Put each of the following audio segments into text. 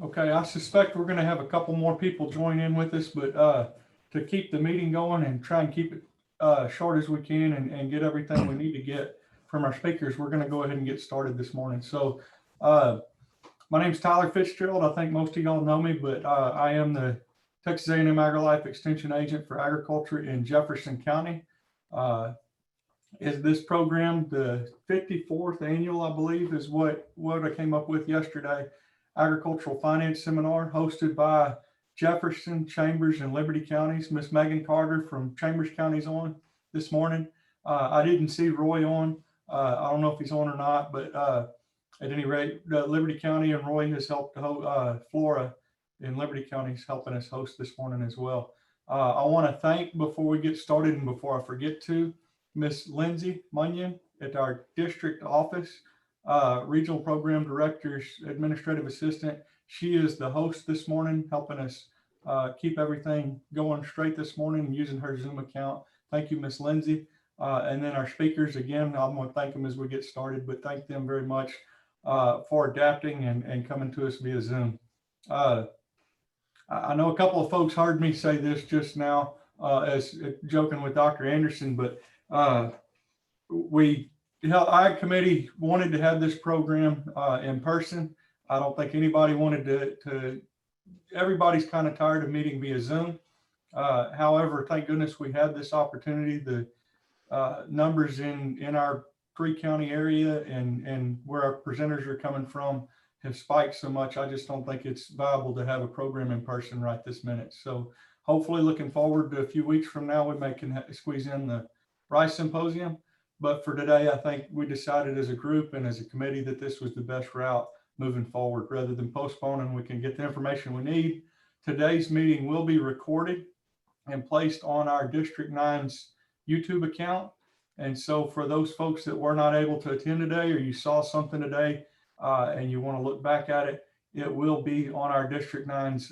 Okay, I suspect we're gonna have a couple more people join in with us, but to keep the meeting going and try and keep it short as we can and get everything we need to get from our speakers, we're gonna go ahead and get started this morning. So my name's Tyler Fitzgerald. I think most of y'all know me, but I am the Texas A&M AgriLife Extension agent for agriculture in Jefferson County. Is this program the 54th annual, I believe, is what I came up with yesterday. Agricultural Finance Seminar hosted by Jefferson, Chambers, and Liberty counties. Miss Megan Carter from Chambers County's on this morning. I didn't see Roy on. I don't know if he's on or not, but at any rate, Liberty County and Roy has helped Flora in Liberty County is helping us host this morning as well. I want to thank, before we get started and before I forget to, Miss Lindsay Munyon at our district office, Regional Program Director's Administrative Assistant. She is the host this morning, helping us keep everything going straight this morning using her Zoom account. Thank you, Miss Lindsay. And then our speakers, again, I'm going to thank them as we get started, but thank them very much for adapting and coming to us via Zoom. I know a couple of folks heard me say this just now as joking with Dr. Anderson, but Ag Committee wanted to have this program in person. I don't think anybody wanted to everybody's kind of tired of meeting via Zoom. However, thank goodness we had this opportunity. The numbers in our 3-county area and where our presenters are coming from have spiked so much. I just don't think it's viable to have a program in person right this minute. So hopefully looking forward to a few weeks from now, we can squeeze in the Rice Symposium. But for today, I think we decided as a group and as a committee that this was the best route moving forward. Rather than postponing, we can get the information we need. Today's meeting will be recorded and placed on our District 9's YouTube account. And so for those folks that were not able to attend today, or you saw something today and you want to look back at it, it will be on our District 9's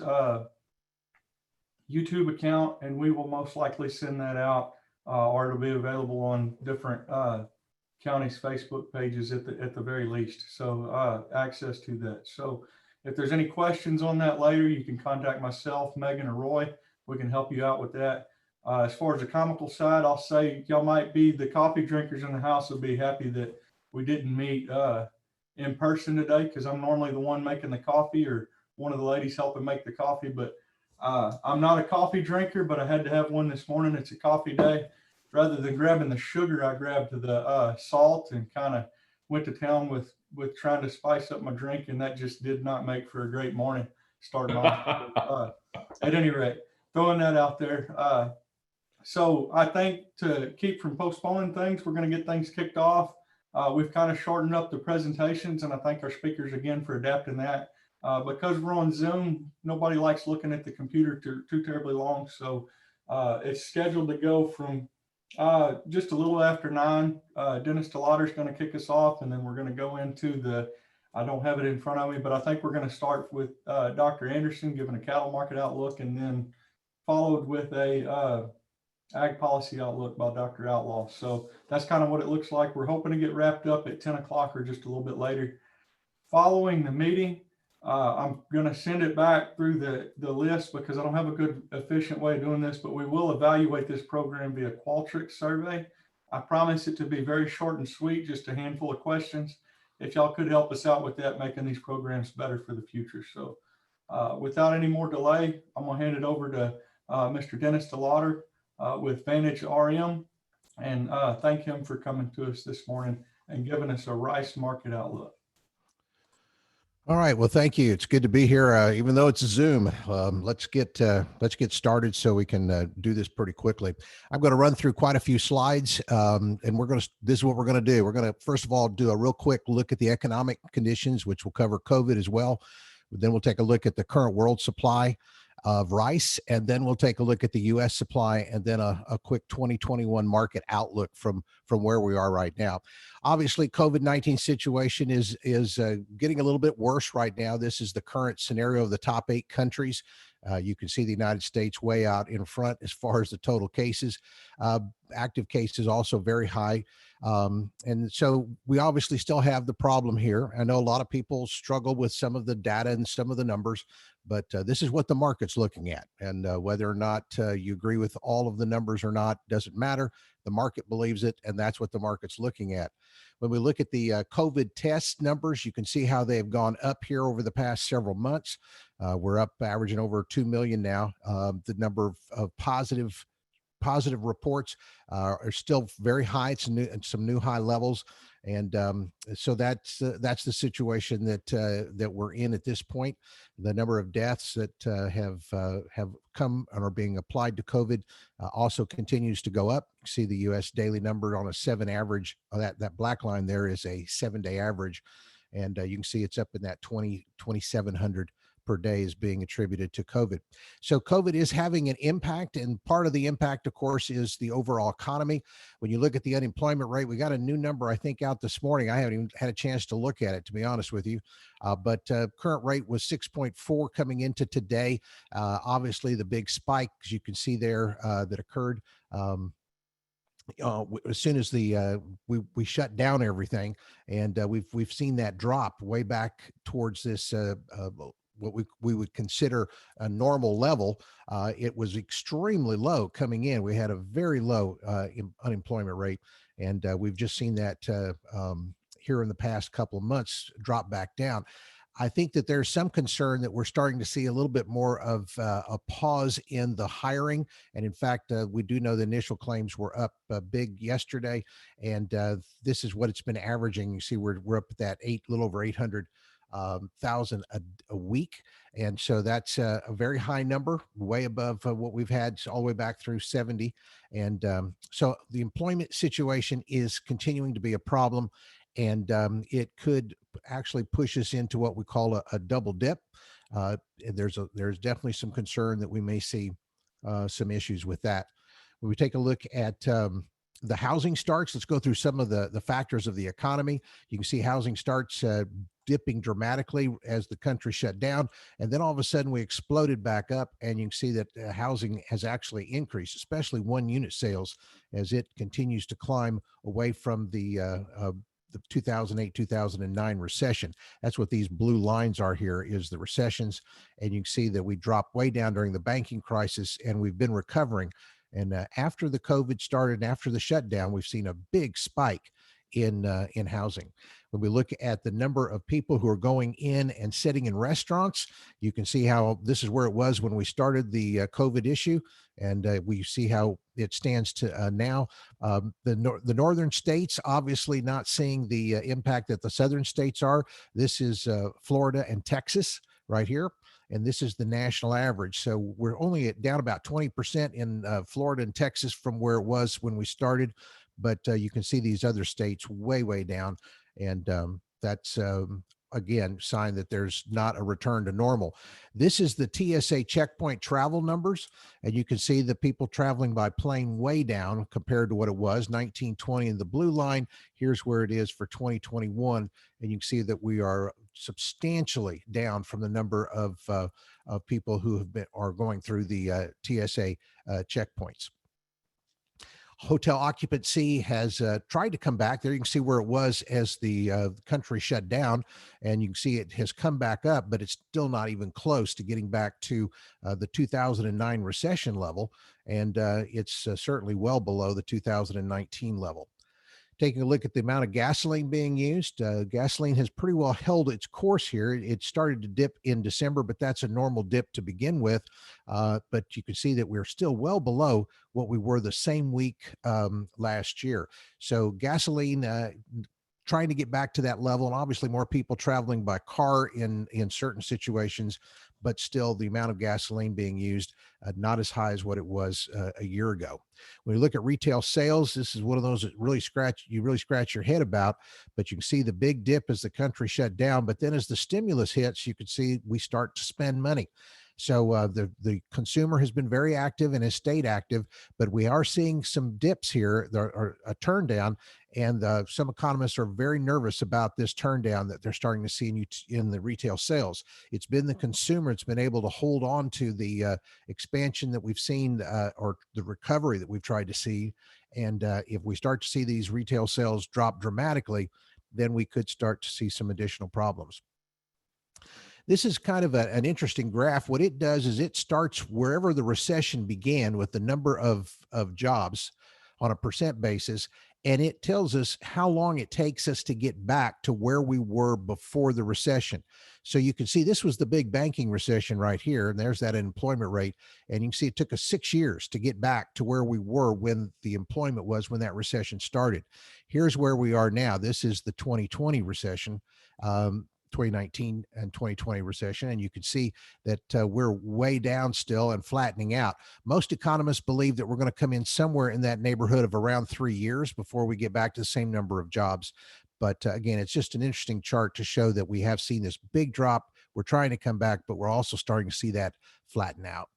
YouTube account, and we will most likely send that out or it'll be available on different counties' Facebook pages at the very least. So access to that. So if there's any questions on that later, you can contact myself, Megan, or Roy. We can help you out with that. As far as the comical side, I'll say y'all might be the coffee drinkers in the house will be happy that we didn't meet in person today, because I'm normally the one making the coffee or one of the ladies helping make the coffee. But I'm not a coffee drinker, but I had to have one this morning. It's a coffee day. Rather than grabbing the sugar, I grabbed the salt and kind of went to town with trying to spice up my drink, and that just did not make for a great morning starting off. At any rate, throwing that out there. So I think to keep from postponing things, we're going to get things kicked off. We've kind of shortened up the presentations, and I thank our speakers again for adapting that. Because we're on Zoom, nobody likes looking at the computer too terribly long. So it's scheduled to go from just a little after 9. Dennis Delaughter is going to kick us off, and then we're going to go into I don't have it in front of me, but I think we're going to start with Dr. Anderson giving a cattle market outlook, and then followed with a ag policy outlook by Dr. Outlaw. So that's kind of what it looks like. We're hoping to get wrapped up at 10 o'clock or just a little bit later. Following the meeting, I'm going to send it back through the list because I don't have a good efficient way of doing this, but we will evaluate this program via Qualtrics survey. I promise it to be very short and sweet, just a handful of questions. If y'all could help us out with that, making these programs better for the future. So without any more delay, I'm going to hand it over to Mr. Dennis Delaughter with Vantage RM, and thank him for coming to us this morning and giving us a rice market outlook. All right. Well, thank you. It's good to be here, even though it's a Zoom. Let's get started so we can do this pretty quickly. I'm going to run through quite a few slides, and this is what we're going to do. We're going to first of all do a real quick look at the economic conditions, which will cover COVID as well. Then we'll take a look at the current world supply of rice, and then we'll take a look at the U.S. supply, and then a quick 2021 market outlook from where we are right now. Obviously, COVID-19 situation is getting a little bit worse right now. This is the current scenario of the top 8 countries. You can see the United States way out in front as far as the total cases. Active cases also very high. And so we obviously still have the problem here. I know a lot of people struggle with some of the data and some of the numbers, but this is what the market's looking at. And whether or not you agree with all of the numbers or not doesn't matter. The market believes it, and that's what the market's looking at. When we look at the COVID test numbers, you can see how they've gone up here over the past several months. We're up averaging over 2 million now. The number of positive reports are still very high. It's some new high levels, and so that's the situation that we're in at this point. The number of deaths that have come and are being applied to COVID also continues to go up. You see the U.S. daily number on a 7 average. That black line there is a 7-day average, and you can see it's up in that 2,700 per day is being attributed to COVID. So COVID is having an impact, and part of the impact, of course, is the overall economy. When you look at the unemployment rate, we got a new number, I think, out this morning. I haven't even had a chance to look at it, to be honest with you. But current rate was 6.4 coming into today. Obviously, the big spike, as you can see there, that occurred as soon as we shut down everything, and we've seen that drop way back towards this what we would consider a normal level. It was extremely low coming in. We had a very low unemployment rate, and we've just seen that here in the past couple of months drop back down. I think that there's some concern that we're starting to see a little bit more of a pause in the hiring. And in fact, we do know the initial claims were up big yesterday, and this is what it's been averaging. You see, we're up at that little over 800,000 a week. And so that's a very high number, way above what we've had all the way back through 70. And so the employment situation is continuing to be a problem, and it could actually push us into what we call a double dip. There's definitely some concern that we may see some issues with that. When we take a look at the housing starts, let's go through some of the factors of the economy. You can see housing starts dipping dramatically as the country shut down, and then all of a sudden we exploded back up, and you can see that housing has actually increased, especially one unit sales, as it continues to climb away from the 2008-2009 recession. That's what these blue lines are here, is the recessions, and you can see that we dropped way down during the banking crisis, and we've been recovering. And after the COVID started, and after the shutdown, we've seen a big spike in housing. When we look at the number of people who are going in and sitting in restaurants, you can see how this is where it was when we started the COVID issue, and we see how it stands to now. The northern states obviously not seeing the impact that the southern states are. This is Florida and Texas right here, and this is the national average. So we're only down about 20% in Florida and Texas from where it was when we started, but you can see these other states way down, and that's again sign that there's not a return to normal. This is the TSA checkpoint travel numbers, and you can see the people traveling by plane way down compared to what it was 1920 in the blue line. Here's where it is for 2021, and you can see that we are substantially down from the number of people who are going through the TSA checkpoints. Hotel occupancy has tried to come back. There you can see where it was as the country shut down, and you can see it has come back up, but it's still not even close to getting back to the 2009 recession level, and it's certainly well below the 2019 level. Taking a look at the amount of gasoline being used, gasoline has pretty well held its course here. It started to dip in December, but that's a normal dip to begin with. But you can see that we're still well below what we were the same week last year. So gasoline trying to get back to that level, and obviously more people traveling by car in certain situations, but still the amount of gasoline being used not as high as what it was a year ago. When you look at retail sales, this is one of those that really scratch your head about, but you can see the big dip as the country shut down, but then as the stimulus hits, you can see we start to spend money. So the consumer has been very active and has stayed active, but we are seeing some dips here, or a turn down, and some economists are very nervous about this turn down that they're starting to see in the retail sales. It's been the consumer that's been able to hold on to the expansion that we've seen, or the recovery that we've tried to see, And if we start to see these retail sales drop dramatically, then we could start to see some additional problems. This is kind of an interesting graph. What it does is it starts wherever the recession began with the number of jobs on a percent basis, and it tells us how long it takes us to get back to where we were before the recession. So you can see this was the big banking recession right here, and there's that employment rate. And you can see it took us 6 years to get back to where we were when the employment was when that recession started. Here's where we are now. This is the 2020 recession. 2019 and 2020 recession, and you can see that we're way down still and flattening out. Most economists believe that we're going to come in somewhere in that neighborhood of around 3 years before we get back to the same number of jobs. But again, it's just an interesting chart to show that we have seen this big drop. We're trying to come back, but we're also starting to see that flatten out.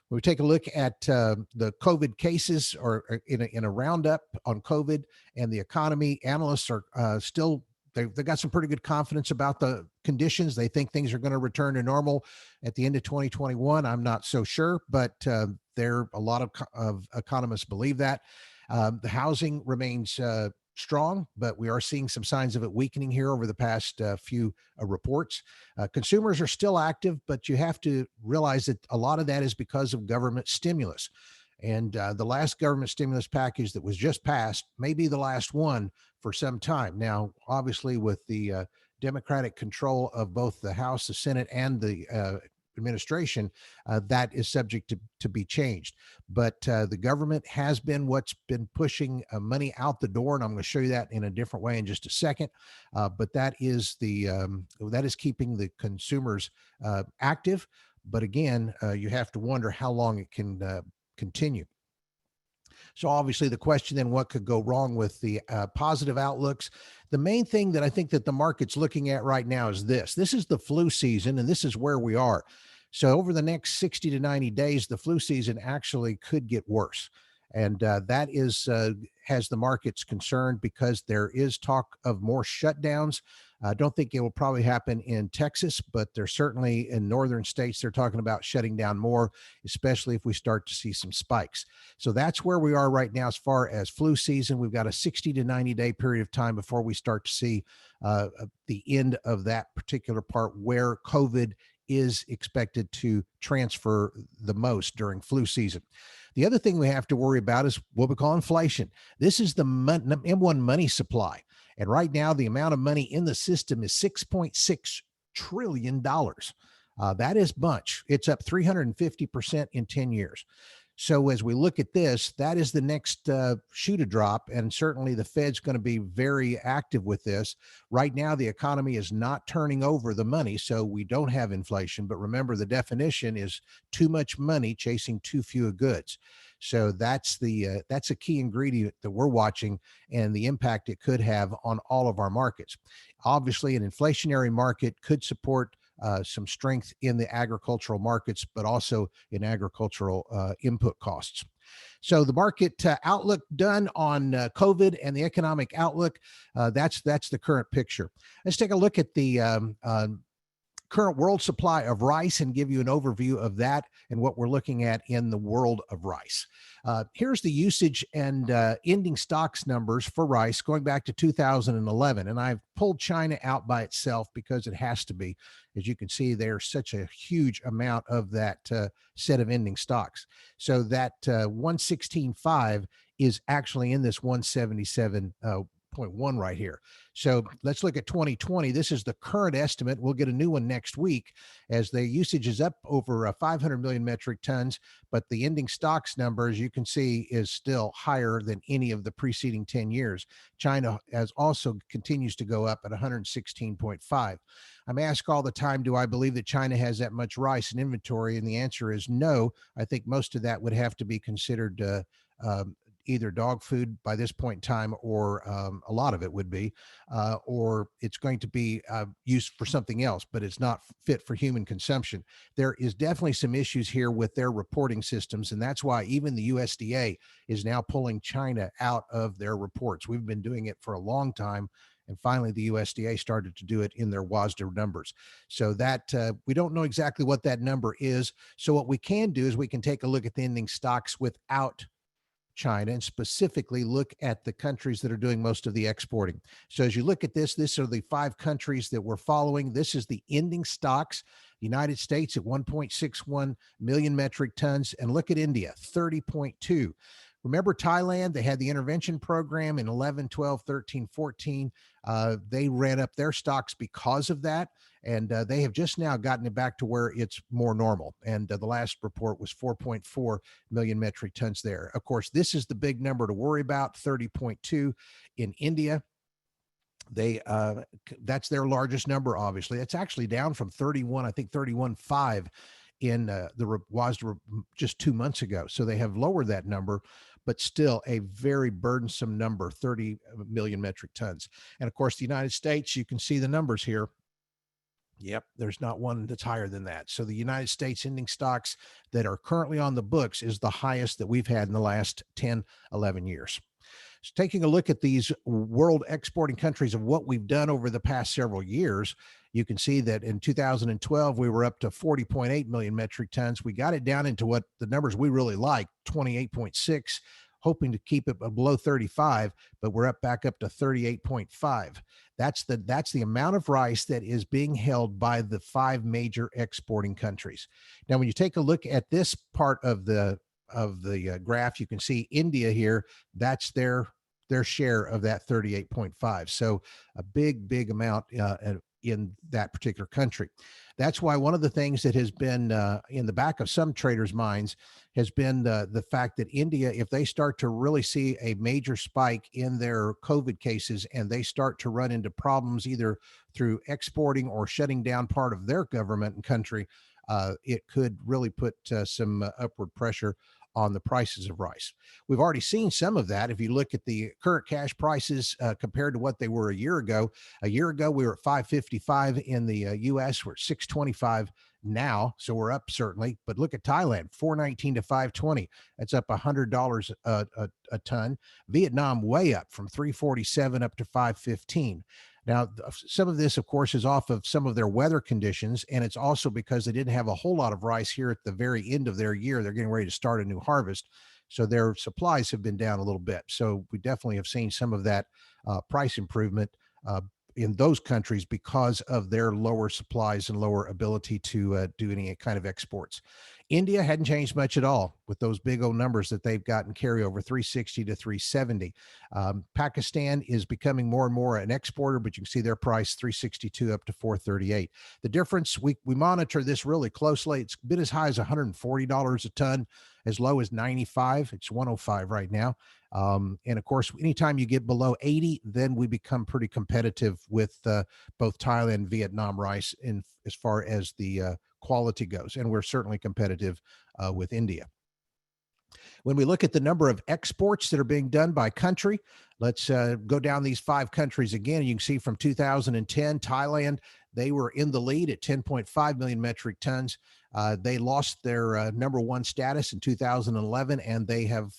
When we take a look at the COVID cases or in a roundup on COVID and the economy, analysts are still they've got some pretty good confidence about the conditions. They think things are going to return to normal at the end of 2021. I'm not so sure, but there a lot of economists believe that. The housing remains strong, but we are seeing some signs of it weakening here over the past few reports. Consumers are still active, but you have to realize that a lot of that is because of government stimulus. And the last government stimulus package that was just passed may be the last one for some time. Now, obviously, with the Democratic control of both the House, the Senate, and the administration, that is subject to be changed. But the government has been what's been pushing money out the door, and I'm going to show you that in a different way in just a second. But that is keeping the consumers active. But again, you have to wonder how long it can continue. So obviously the question then, what could go wrong with the positive outlooks? The main thing that I think that the market's looking at right now is this. This is the flu season, and this is where we are. So over the next 60 to 90 days, the flu season actually could get worse. And that has the markets concerned because there is talk of more shutdowns. I don't think it will probably happen in Texas, but there's certainly in northern states, they're talking about shutting down more, especially if we start to see some spikes. So that's where we are right now as far as flu season. We've got a 60 to 90 day period of time before we start to see the end of that particular part where COVID is expected to transfer the most during flu season. The other thing we have to worry about is what we call inflation. This is the M1 money supply. And right now, the amount of money in the system is $6.6 trillion. That is much. It's up 350% in 10 years. So as we look at this, that is the next shoe to drop. And certainly the Fed's going to be very active with this. Right now, the economy is not turning over the money, so we don't have inflation. But remember, the definition is too much money chasing too few goods. So that's a key ingredient that we're watching and the impact it could have on all of our markets. Obviously, an inflationary market could support some strength in the agricultural markets, but also in agricultural input costs. So the market outlook done on COVID and the economic outlook, that's the current picture. Let's take a look at the current world supply of rice and give you an overview of that and what we're looking at in the world of rice. Here's the usage and ending stocks numbers for rice going back to 2011. And I've pulled China out by itself because it has to be. As you can see, there's such a huge amount of that set of ending stocks. So that 116.5 is actually in this 177.1 right here. So let's look at 2020. This is the current estimate. We'll get a new one next week as the usage is up over 500 million metric tons, but the ending stocks number, as you can see, is still higher than any of the preceding 10 years. China has also continues to go up at 116.5. I'm asked all the time, do I believe that China has that much rice in inventory? And the answer is no. I think most of that would have to be considered either dog food by this point in time, or a lot of it would be, or it's going to be used for something else, but it's not fit for human consumption. There is definitely some issues here with their reporting systems, and that's why even the USDA is now pulling China out of their reports. We've been doing it for a long time, and finally the USDA started to do it in their WASDA numbers. So that we don't know exactly what that number is. So what we can do is we can take a look at the ending stocks without China, and specifically look at the countries that are doing most of the exporting. So as you look at this, these are the 5 countries that we're following. This is the ending stocks. United States at 1.61 million metric tons, and look at India, 30.2. Remember Thailand, they had the intervention program in 11, 12, 13, 14. They ran up their stocks because of that, and they have just now gotten it back to where it's more normal. And the last report was 4.4 million metric tons there. Of course, this is the big number to worry about, 30.2 in India. They that's their largest number, obviously. It's actually down from 31, I think 31.5 in the WASDA just 2 months ago. So they have lowered that number, but still a very burdensome number, 30 million metric tons. And of course, the United States, you can see the numbers here. Yep, there's not one that's higher than that. So the United States ending stocks that are currently on the books is the highest that we've had in the last 10, 11 years. So taking a look at these world exporting countries of what we've done over the past several years, you can see that in 2012, we were up to 40.8 million metric tons. We got it down into what the numbers we really like, 28.6, hoping to keep it below 35, but we're back up to 38.5. That's the amount of rice that is being held by the 5 major exporting countries. Now, when you take a look at this part of the graph, you can see India here. That's their share of that 38.5. So a big amount in that particular country. That's why one of the things that has been in the back of some traders' minds has been the fact that India, if they start to really see a major spike in their COVID cases and they start to run into problems either through exporting or shutting down part of their government and country, it could really put some upward pressure on the prices of rice. We've already seen some of that. If you look at the current cash prices compared to what they were a year ago we were at 555 in the US. We're at 625 now, so we're up certainly. But look at Thailand, 419 to 520. That's up $100 a ton. Vietnam way up from 347 up to 515. Now, some of this, of course, is off of some of their weather conditions, and it's also because they didn't have a whole lot of rice here at the very end of their year. They're getting ready to start a new harvest, so their supplies have been down a little bit. So we definitely have seen some of that price improvement in those countries because of their lower supplies and lower ability to do any kind of exports. India hadn't changed much at all with those big old numbers that they've got in carryover, 360 to 370. Pakistan is becoming more and more an exporter, but you can see their price 362 up to 438. The difference, we monitor this really closely. It's been as high as $140 a ton, as low as 95. It's 105 right now. And of course, anytime you get below 80, then we become pretty competitive with both Thailand and Vietnam rice in as far as the quality goes. And we're certainly competitive with India. When we look at the number of exports that are being done by country, let's go down these 5 countries again. You can see from 2010, Thailand, they were in the lead at 10.5 million metric tons. They lost their number 1 status in 2011, and they have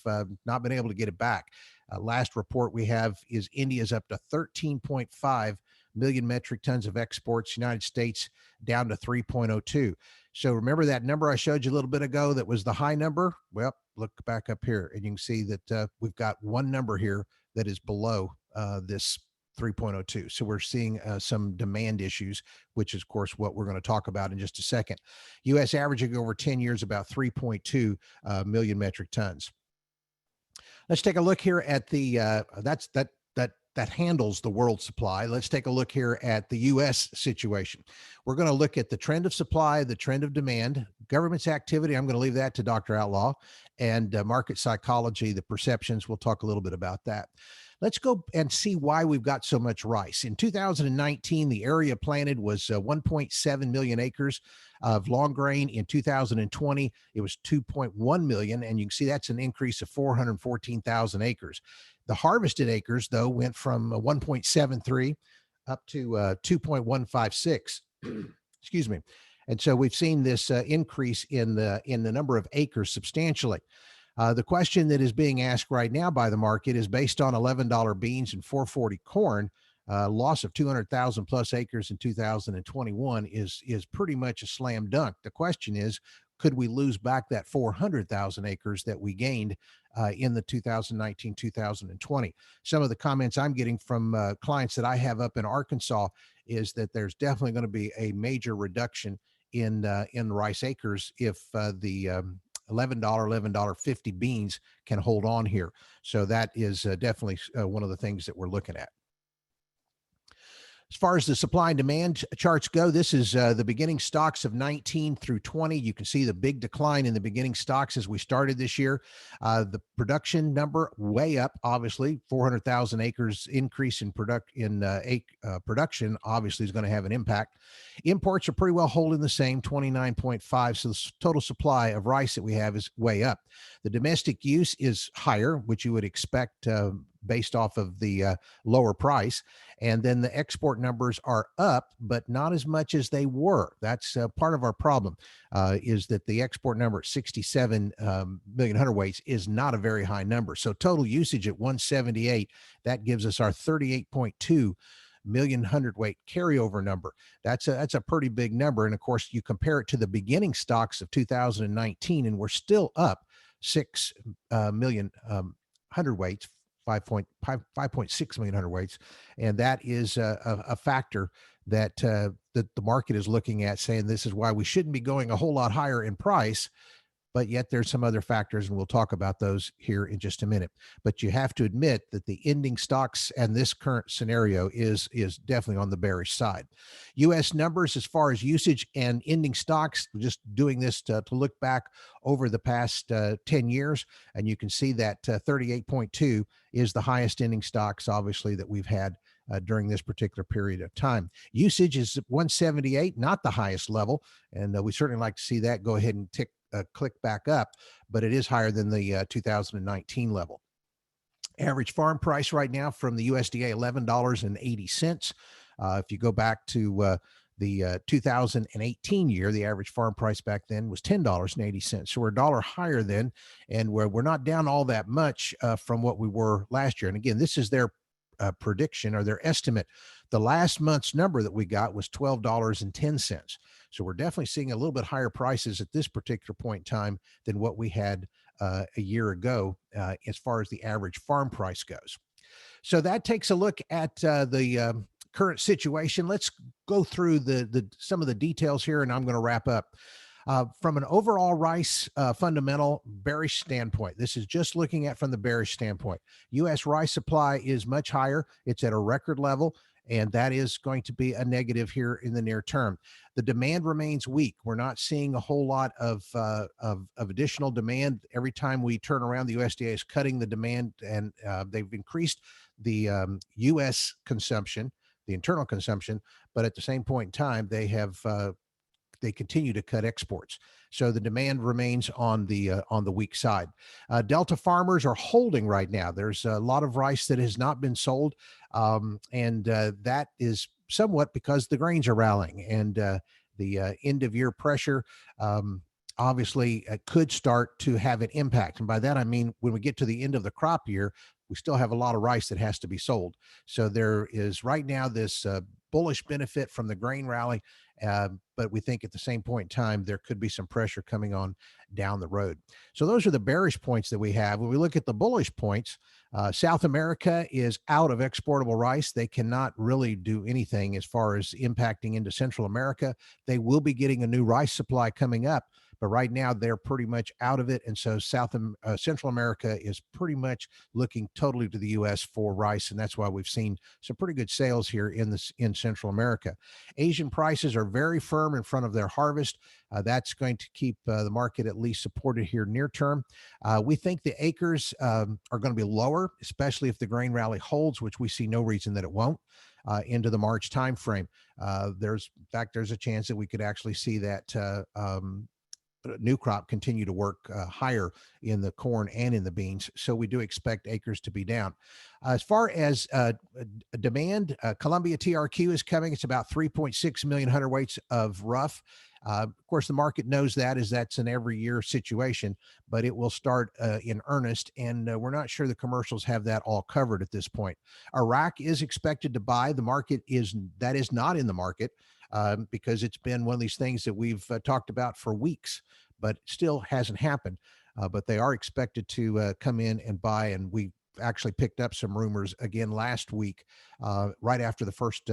not been able to get it back. Last report we have is India's up to 13.5 million metric tons of exports, United States down to 3.02. So remember that number I showed you a little bit ago that was the high number? Well, look back up here and you can see that we've got one number here that is below this 3.02. So we're seeing some demand issues, which is, of course, what we're going to talk about in just a second. U.S. averaging over 10 years about 3.2 million metric tons. Let's take a look here at the that handles the world supply. Let's take a look here at the U.S. situation. We're going to look at the trend of supply, the trend of demand, government's activity. I'm going to leave that to Dr. Outlaw, and market psychology, the perceptions. We'll talk a little bit about that. Let's go and see why we've got so much rice. In 2019, the area planted was 1.7 million acres of long grain. In 2020, it was 2.1 million, and you can see that's an increase of 414,000 acres. The harvested acres, though, went from 1.73 up to 2.156. Excuse me. And so we've seen this increase in the number of acres substantially. The question that is being asked right now by the market is based on $11 beans and $4.40 corn. Loss of 200,000 plus acres in 2021 is pretty much a slam dunk. The question is, could we lose back that 400,000 acres that we gained in the 2019-2020. Some of the comments I'm getting from clients that I have up in Arkansas is that there's definitely going to be a major reduction in rice acres if the $11.50 beans can hold on here. So that is definitely one of the things that we're looking at. As far as the supply and demand charts go, this is the beginning stocks of 19 through 20. You can see the big decline in the beginning stocks as we started this year. The production number way up, obviously, 400,000 acres increase in production obviously is going to have an impact. Imports are pretty well holding the same, 29.5. So the total supply of rice that we have is way up. The domestic use is higher, which you would expect based off of the lower price. And then the export numbers are up, but not as much as they were. That's part of our problem, is that the export number at 67 million hundredweights is not a very high number. So total usage at 178, that gives us our 38.2 million hundredweight carryover number. That's a pretty big number. And of course, you compare it to the beginning stocks of 2019, and we're still up 6 million hundredweights, 5.6 million hundredweights. And that is a factor that the market is looking at, saying this is why we shouldn't be going a whole lot higher in price. But yet there's some other factors, and we'll talk about those here in just a minute. But you have to admit that the ending stocks and this current scenario is definitely on the bearish side. U.S. numbers as far as usage and ending stocks, just doing this to look back over the past 10 years, and you can see that 38.2 is the highest ending stocks, obviously, that we've had during this particular period of time. Usage is 178, not the highest level, and we certainly like to see that go ahead and click back up, but it is higher than the 2019 level. Average farm price right now from the USDA, $11.80. If you go back to the 2018 year, the average farm price back then was $10.80. So we're a dollar higher then, and we're not down all that much from what we were last year. And again, this is their prediction or their estimate. The last month's number that we got was $12.10. So we're definitely seeing a little bit higher prices at this particular point in time than what we had a year ago as far as the average farm price goes. So that takes a look at the current situation. Let's go through some of the details here, and I'm going to wrap up. From an overall rice fundamental bearish standpoint, this is just looking at from the bearish standpoint. U.S. rice supply is much higher. It's at a record level, and that is going to be a negative here in the near term. The demand remains weak. We're not seeing a whole lot of additional demand. Every time we turn around, the USDA is cutting the demand, and they've increased the U.S. consumption, the internal consumption, but at the same point in time, they continue to cut exports. So the demand remains on the weak side. Delta farmers are holding right now. There's a lot of rice that has not been sold, and that is somewhat because the grains are rallying, and the end of year pressure obviously could start to have an impact. And by that, I mean, when we get to the end of the crop year, we still have a lot of rice that has to be sold. So there is right now this bullish benefit from the grain rally, but we think at the same point in time, there could be some pressure coming on down the road. So those are the bearish points that we have. When we look at the bullish points, South America is out of exportable rice. They cannot really do anything as far as impacting into Central America. They will be getting a new rice supply coming up, but right now they're pretty much out of it. And so Central America is pretty much looking totally to the U.S. for rice. And that's why we've seen some pretty good sales here in Central America. Asian prices are very firm in front of their harvest. That's going to keep the market at least supported here near term. We think the acres are going to be lower, especially if the grain rally holds, which we see no reason that it won't, into the March timeframe. There's a chance that we could actually see that new crop continue to work higher in the corn and in the beans. So we do expect acres to be down. As far as demand, Columbia TRQ is coming. It's about 3.6 million hundredweights of rough. Of course, the market knows that, as that's an every year situation, but it will start in earnest, and we're not sure the commercials have that all covered at this point. Iraq is expected to buy. The market is not in the market because it's been one of these things that we've talked about for weeks, but still hasn't happened. but they are expected to come in and buy. And we actually picked up some rumors again last week, right after the first,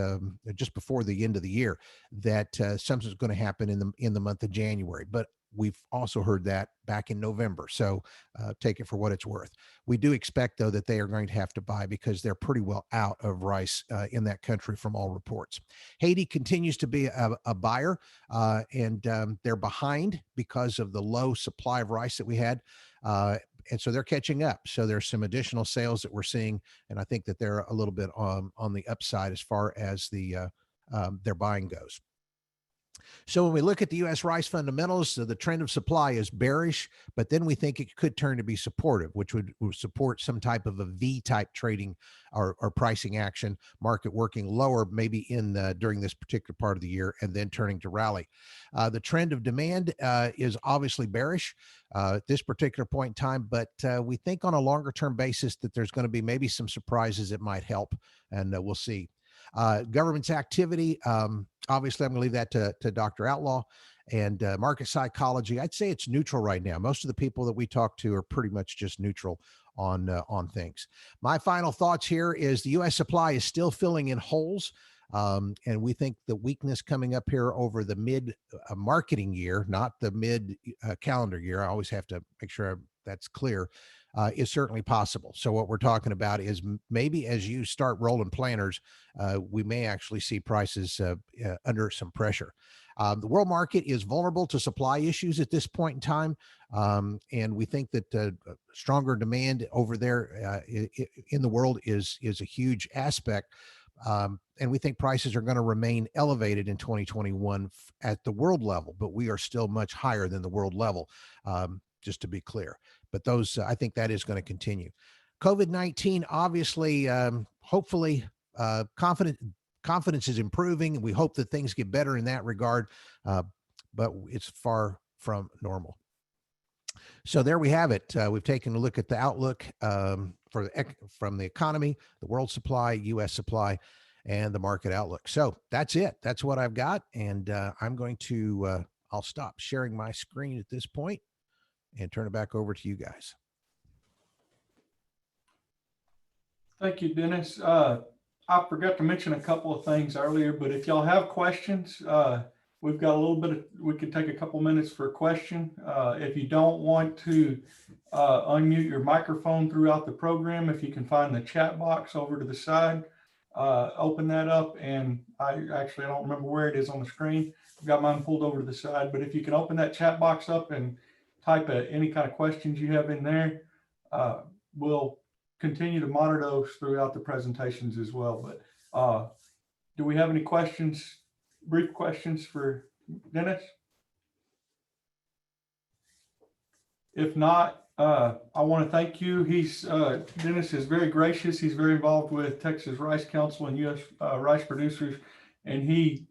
just before the end of the year, that something's going to happen in the month of January. But we've also heard that back in November. So take it for what it's worth. We do expect, though, that they are going to have to buy because they're pretty well out of rice in that country from all reports. Haiti continues to be a buyer, and they're behind because of the low supply of rice that we had. And so they're catching up. So there's some additional sales that we're seeing, and I think that they're a little bit on the upside as far as their buying goes. So when we look at the U.S. rice fundamentals, the trend of supply is bearish, but then we think it could turn to be supportive, which would support some type of a V-type trading or pricing action, market working lower maybe during this particular part of the year and then turning to rally. The trend of demand is obviously bearish at this particular point in time, but we think on a longer term basis that there's going to be maybe some surprises that might help, and we'll see. Government's activity, obviously I'm going to leave that to Dr. Outlaw. And market psychology, I'd say it's neutral right now. Most of the people that we talk to are pretty much just neutral on things. My final thoughts here is the U.S. supply is still filling in holes. And we think the weakness coming up here over the mid marketing year, not the mid calendar year, I always have to make sure that's clear, is certainly possible. So what we're talking about is maybe as you start rolling planters, we may actually see prices under some pressure. The world market is vulnerable to supply issues at this point in time. And we think that stronger demand over there in the world is a huge aspect. And we think prices are going to remain elevated in 2021 at the world level, but we are still much higher than the world level, just to be clear. But I think that is going to continue. COVID-19, obviously, hopefully, confidence is improving, and we hope that things get better in that regard, but it's far from normal. So there we have it. We've taken a look at the outlook from the economy, the world supply, U.S. supply, and the market outlook. So that's it. That's what I've got, and I'm going to I'll stop sharing my screen at this point and turn it back over to you guys. Thank you, Dennis. I forgot to mention a couple of things earlier, but if y'all have questions, we've got a little bit we could take a couple minutes for a question. If you don't want to unmute your microphone throughout the program, if you can find the chat box over to the side, open that up, and I don't remember where it is on the screen. I've got mine pulled over to the side, but if you can open that chat box up and type any kind of questions you have in there, we'll continue to monitor those throughout the presentations as well. But do we have any questions, brief questions for Dennis? If not, I want to thank you. Dennis is very gracious. He's very involved with Texas Rice Council and U.S. rice producers. And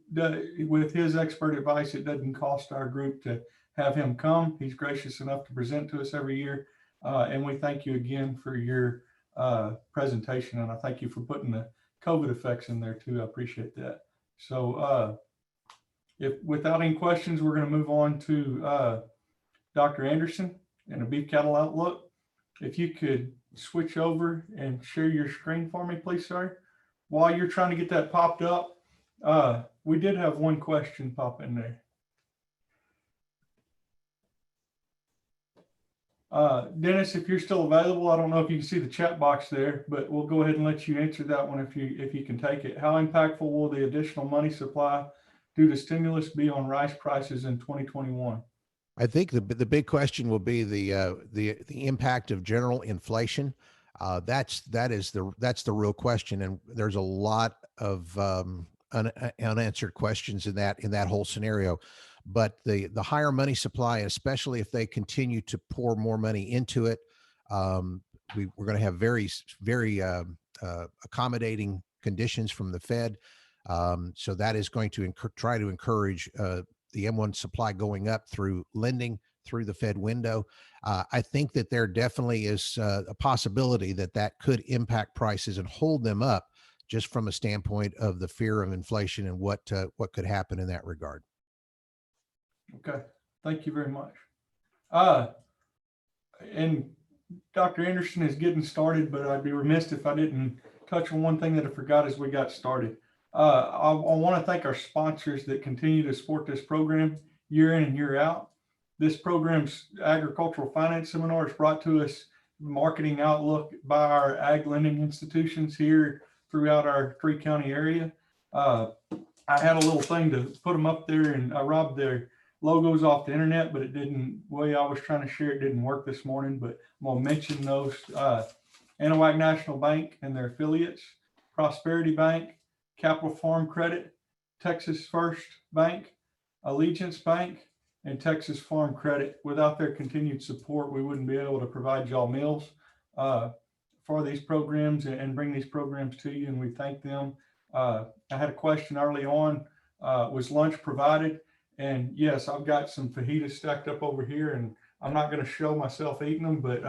with his expert advice, it doesn't cost our group to have him come. He's gracious enough to present to us every year. And we thank you again for your presentation. And I thank you for putting the COVID effects in there too. I appreciate that. So without any questions, we're going to move on to Dr. Anderson and a beef cattle outlook. If you could switch over and share your screen for me, please, sir. While you're trying to get that popped up, we did have one question pop in there. Dennis, if you're still available, I don't know if you can see the chat box there, but we'll go ahead and let you answer that one if you can take it. How impactful will the additional money supply due to stimulus be on rice prices in 2021? I think the big question will be the impact of general inflation. That's the real question, and there's a lot of unanswered questions in that whole scenario. But the higher money supply, especially if they continue to pour more money into it, we're going to have very accommodating conditions from the Fed. So that is going to try to encourage the M1 supply going up through lending through the Fed window. I think that there definitely is a possibility that could impact prices and hold them up, just from a standpoint of the fear of inflation and what could happen in that regard. Okay, thank you very much. and Dr. Anderson is getting started, but I'd be remiss if I didn't touch on one thing that I forgot as we got started. I want to thank our sponsors that continue to support this program year in and year out. This program's agricultural finance seminar is brought to us marketing outlook by our ag lending institutions here throughout our 3-county area. I had a little thing to put them up there, and I robbed their logos off the internet, but it didn't, the way I was trying to share it didn't work this morning, but I'm gonna mention those. Anahuac National Bank and their affiliates, Prosperity Bank, Capital Farm Credit, Texas First Bank, Allegiance Bank, and Texas Farm Credit. Without their continued support, we wouldn't be able to provide y'all meals for these programs and bring these programs to you, and we thank them. I had a question early on, was lunch provided? And yes, I've got some fajitas stacked up over here, and I'm not going to show myself eating them, but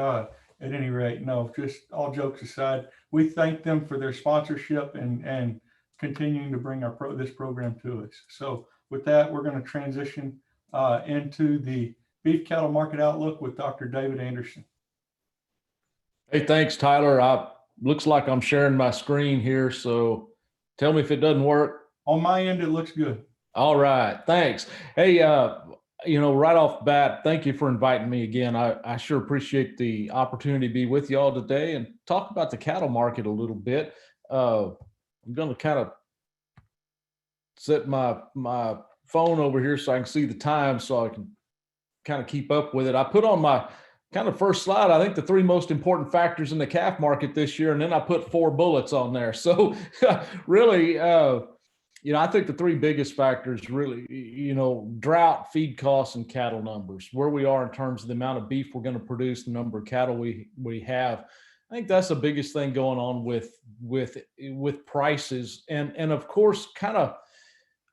at any rate, no, just all jokes aside, we thank them for their sponsorship and continuing to bring this program to us. So with that, we're going to transition into the beef cattle market outlook with Dr. David Anderson. Hey, thanks, Tyler. Looks like I'm sharing my screen here, so tell me if it doesn't work. On my end, it looks good. All right, thanks. Hey, right off the bat, thank you for inviting me again. I sure appreciate the opportunity to be with y'all today and talk about the cattle market a little bit. I'm going to kind of set my phone over here so I can see the time, so I can kind of keep up with it. I put on my kind of first slide, I think the 3 most important factors in the calf market this year, and then I put 4 bullets on there. So really, I think the 3 biggest factors really, drought, feed costs, and cattle numbers, where we are in terms of the amount of beef we're going to produce, the number of cattle we have. I think that's the biggest thing going on with prices. And of course, kind of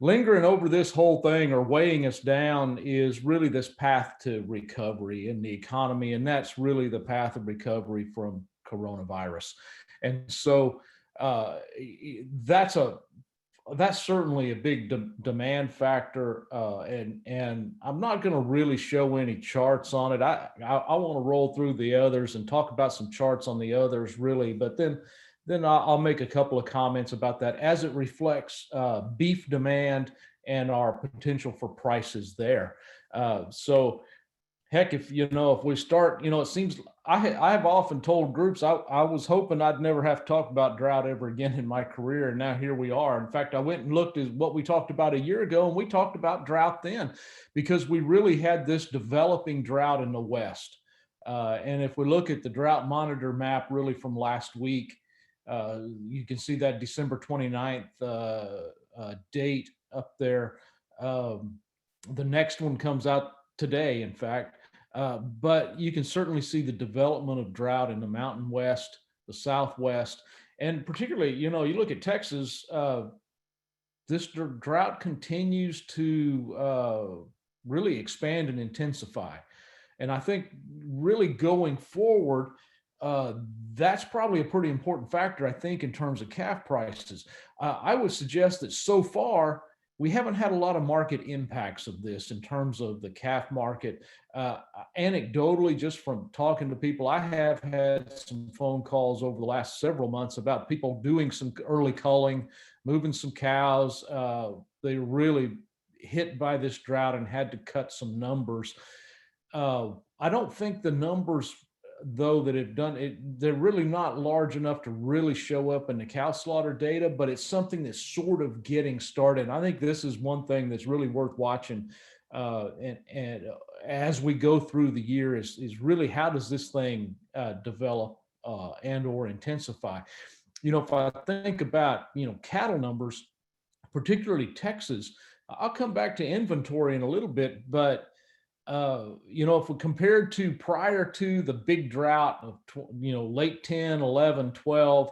lingering over this whole thing or weighing us down is really this path to recovery in the economy. And that's really the path of recovery from coronavirus. And so that's certainly a big demand factor. And I'm not going to really show any charts on it. I want to roll through the others and talk about some charts on the others really, but then I'll make a couple of comments about that as it reflects beef demand and our potential for prices there. So heck, if we start, it seems I have often told groups I was hoping I'd never have to talk about drought ever again in my career, and now here we are. In fact, I went and looked at what we talked about a year ago, and we talked about drought then because we really had this developing drought in the West. And if we look at the drought monitor map really from last week, you can see that December 29th date up there. The next one comes out today, in fact. But you can certainly see the development of drought in the Mountain West, the Southwest, and particularly, you look at Texas, this drought continues to really expand and intensify. And I think really going forward, that's probably a pretty important factor, I think, in terms of calf prices. I would suggest that so far, we haven't had a lot of market impacts of this in terms of the calf market. Anecdotally, just from talking to people, I have had some phone calls over the last several months about people doing some early culling, moving some cows. They really hit by this drought and had to cut some numbers. I don't think the numbers, though, that have done it, they're really not large enough to really show up in the cow slaughter data, but it's something that's sort of getting started. And I think this is one thing that's really worth watching. And as we go through the year is really how does this thing develop and or intensify? If I think about, cattle numbers, particularly Texas, I'll come back to inventory in a little bit, but if we compared to prior to the big drought of, late 10, 11, 12,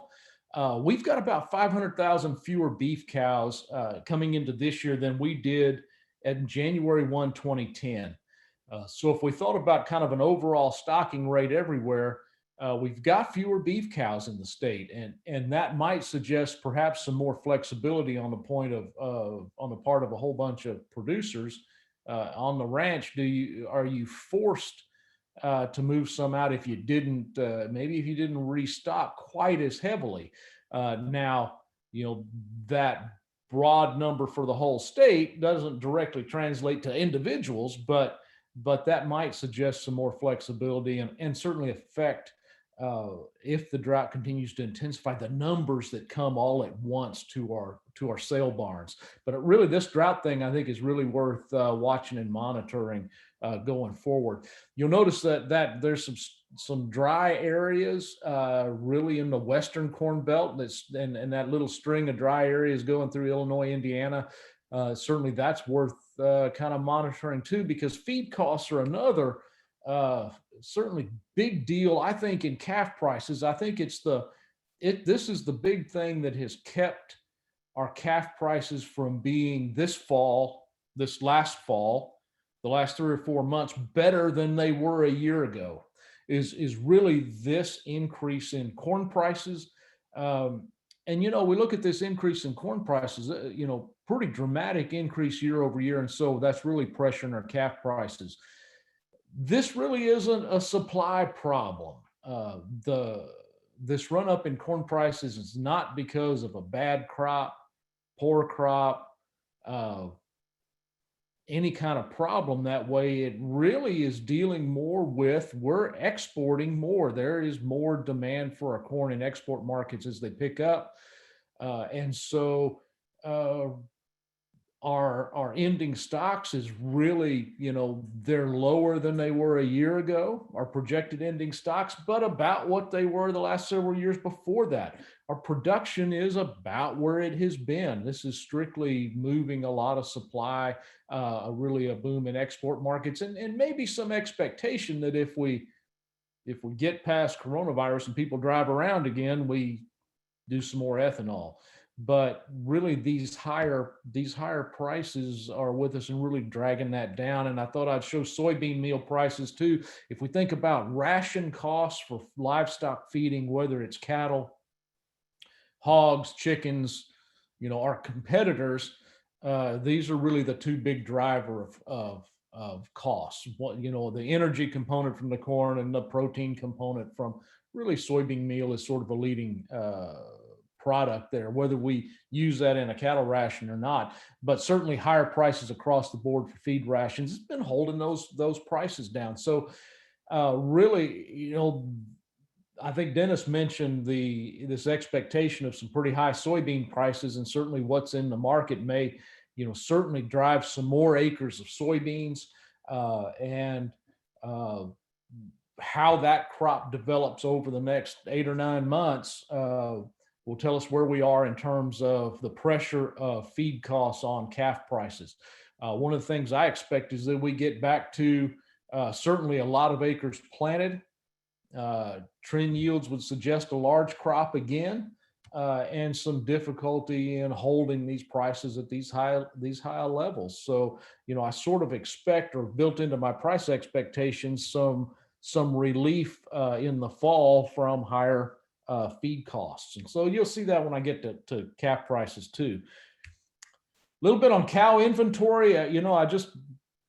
we've got about 500,000 fewer beef cows coming into this year than we did at January 1, 2010. So if we thought about kind of an overall stocking rate everywhere, we've got fewer beef cows in the state, and that might suggest perhaps some more flexibility on the part of a whole bunch of producers. On the ranch, are you forced to move some out if you didn't, maybe if you didn't restock quite as heavily. Now, that broad number for the whole state doesn't directly translate to individuals, but that might suggest some more flexibility and certainly affect, if the drought continues to intensify, the numbers that come all at once to our sale barns. But really, this drought thing, I think, is really worth watching and monitoring going forward. You'll notice that there's some dry areas really in the western corn belt, and that little string of dry areas going through Illinois, Indiana. Certainly that's worth kind of monitoring too, because feed costs are another certainly big deal, I think, in calf prices. I think this is the big thing that has kept our calf prices from being this last fall, the last 3 or 4 months better than they were a year ago, is really this increase in corn prices. And, we look at this increase in corn prices, pretty dramatic increase year over year. And so that's really pressuring our calf prices. This really isn't a supply problem. This run up in corn prices is not because of a bad crop, poor crop, any kind of problem that way. It really is dealing more with, we're exporting more. There is more demand for our corn in export markets as they pick up. And so our ending stocks is really, they're lower than they were a year ago, our projected ending stocks, but about what they were the last several years before that. Our production is about where it has been. This is strictly moving a lot of supply, really a boom in export markets, and maybe some expectation that if we get past coronavirus and people drive around again, we do some more ethanol. But really, these higher prices are with us and really dragging that down. And I thought I'd show soybean meal prices too. If we think about ration costs for livestock feeding, whether it's cattle, hogs, chickens, our competitors, these are really the two big driver of costs. The energy component from the corn and the protein component from really soybean meal is sort of a leading product there, whether we use that in a cattle ration or not. But certainly higher prices across the board for feed rations has been holding those prices down. So really, I think Dennis mentioned this expectation of some pretty high soybean prices, and certainly what's in the market may certainly drive some more acres of soybeans, and how that crop develops over the next 8 or 9 months will tell us where we are in terms of the pressure of feed costs on calf prices. One of the things I expect is that we get back to certainly a lot of acres planted. Trend yields would suggest a large crop again, and some difficulty in holding these prices at these high levels. So, I sort of expect, or built into my price expectations, some relief in the fall from higher feed costs. And so you'll see that when I get to calf prices too. A little bit on cow inventory. I just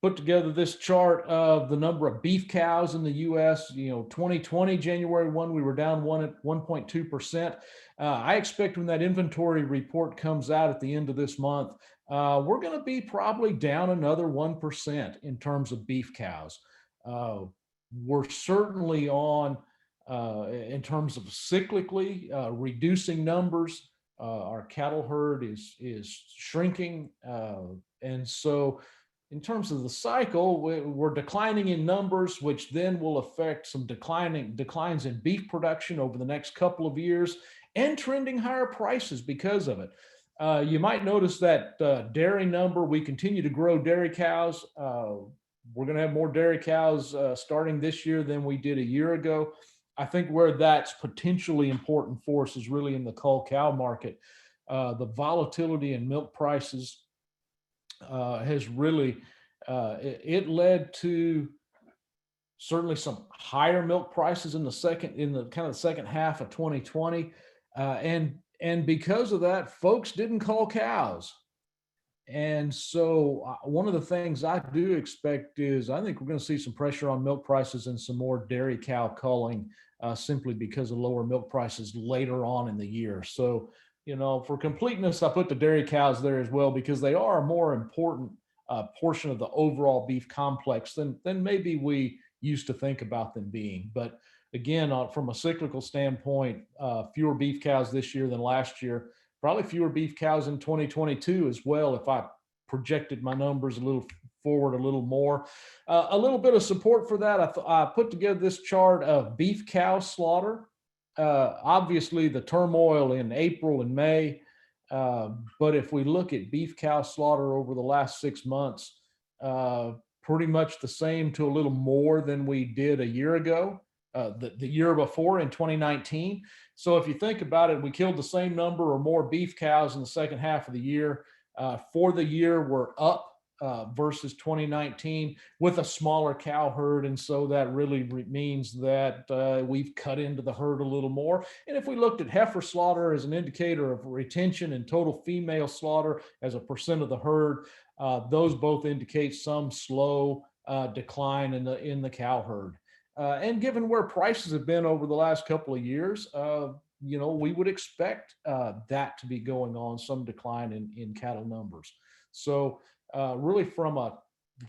put together this chart of the number of beef cows in the U.S. 2020, January 1, we were down 1.2%. I expect when that inventory report comes out at the end of this month, we're going to be probably down another 1% in terms of beef cows. We're certainly on, in terms of cyclically reducing numbers. Our cattle herd is shrinking, and so in terms of the cycle, we're declining in numbers, which then will affect some declines in beef production over the next couple of years, and trending higher prices because of it. You might notice that dairy number, we continue to grow dairy cows. We're going to have more dairy cows starting this year than we did a year ago. I think where that's potentially important for us is really in the cull cow market. The volatility in milk prices has really, it led to certainly some higher milk prices in the second half of 2020. And because of that, folks didn't cull cows. And so one of the things I do expect is I think we're going to see some pressure on milk prices and some more dairy cow culling simply because of lower milk prices later on in the year. So, for completeness, I put the dairy cows there as well because they are a more important portion of the overall beef complex than maybe we used to think about them being. But again, from a cyclical standpoint, fewer beef cows this year than last year. Probably fewer beef cows in 2022 as well, if I projected my numbers a little forward a little more. A little bit of support for that. I put together this chart of beef cow slaughter. Obviously, the turmoil in April and May. But if we look at beef cow slaughter over the last 6 months, pretty much the same to a little more than we did a year ago, the year before in 2019. So if you think about it, we killed the same number or more beef cows in the second half of the year. For the year, we're up versus 2019 with a smaller cow herd. And so that really means that we've cut into the herd a little more. And if we looked at heifer slaughter as an indicator of retention and total female slaughter as a percent of the herd, those both indicate some slow decline in the cow herd. And given where prices have been over the last couple of years, we would expect that to be going on, some decline in cattle numbers. So really from a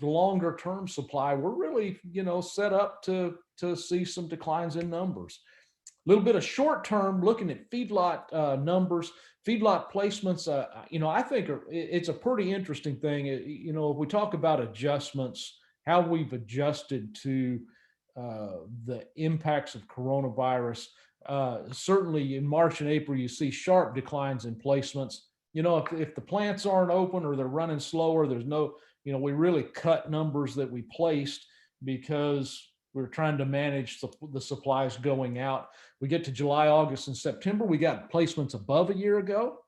longer term supply, we're really, set up to see some declines in numbers. A little bit of short term, looking at feedlot numbers, feedlot placements, I think it's a pretty interesting thing. If we talk about adjustments, how we've adjusted to the impacts of coronavirus. Certainly in March and April, you see sharp declines in placements. If the plants aren't open or they're running slower, there's no, we really cut numbers that we placed because we're trying to manage the supplies going out. We get to July, August, and September, we got placements above a year ago,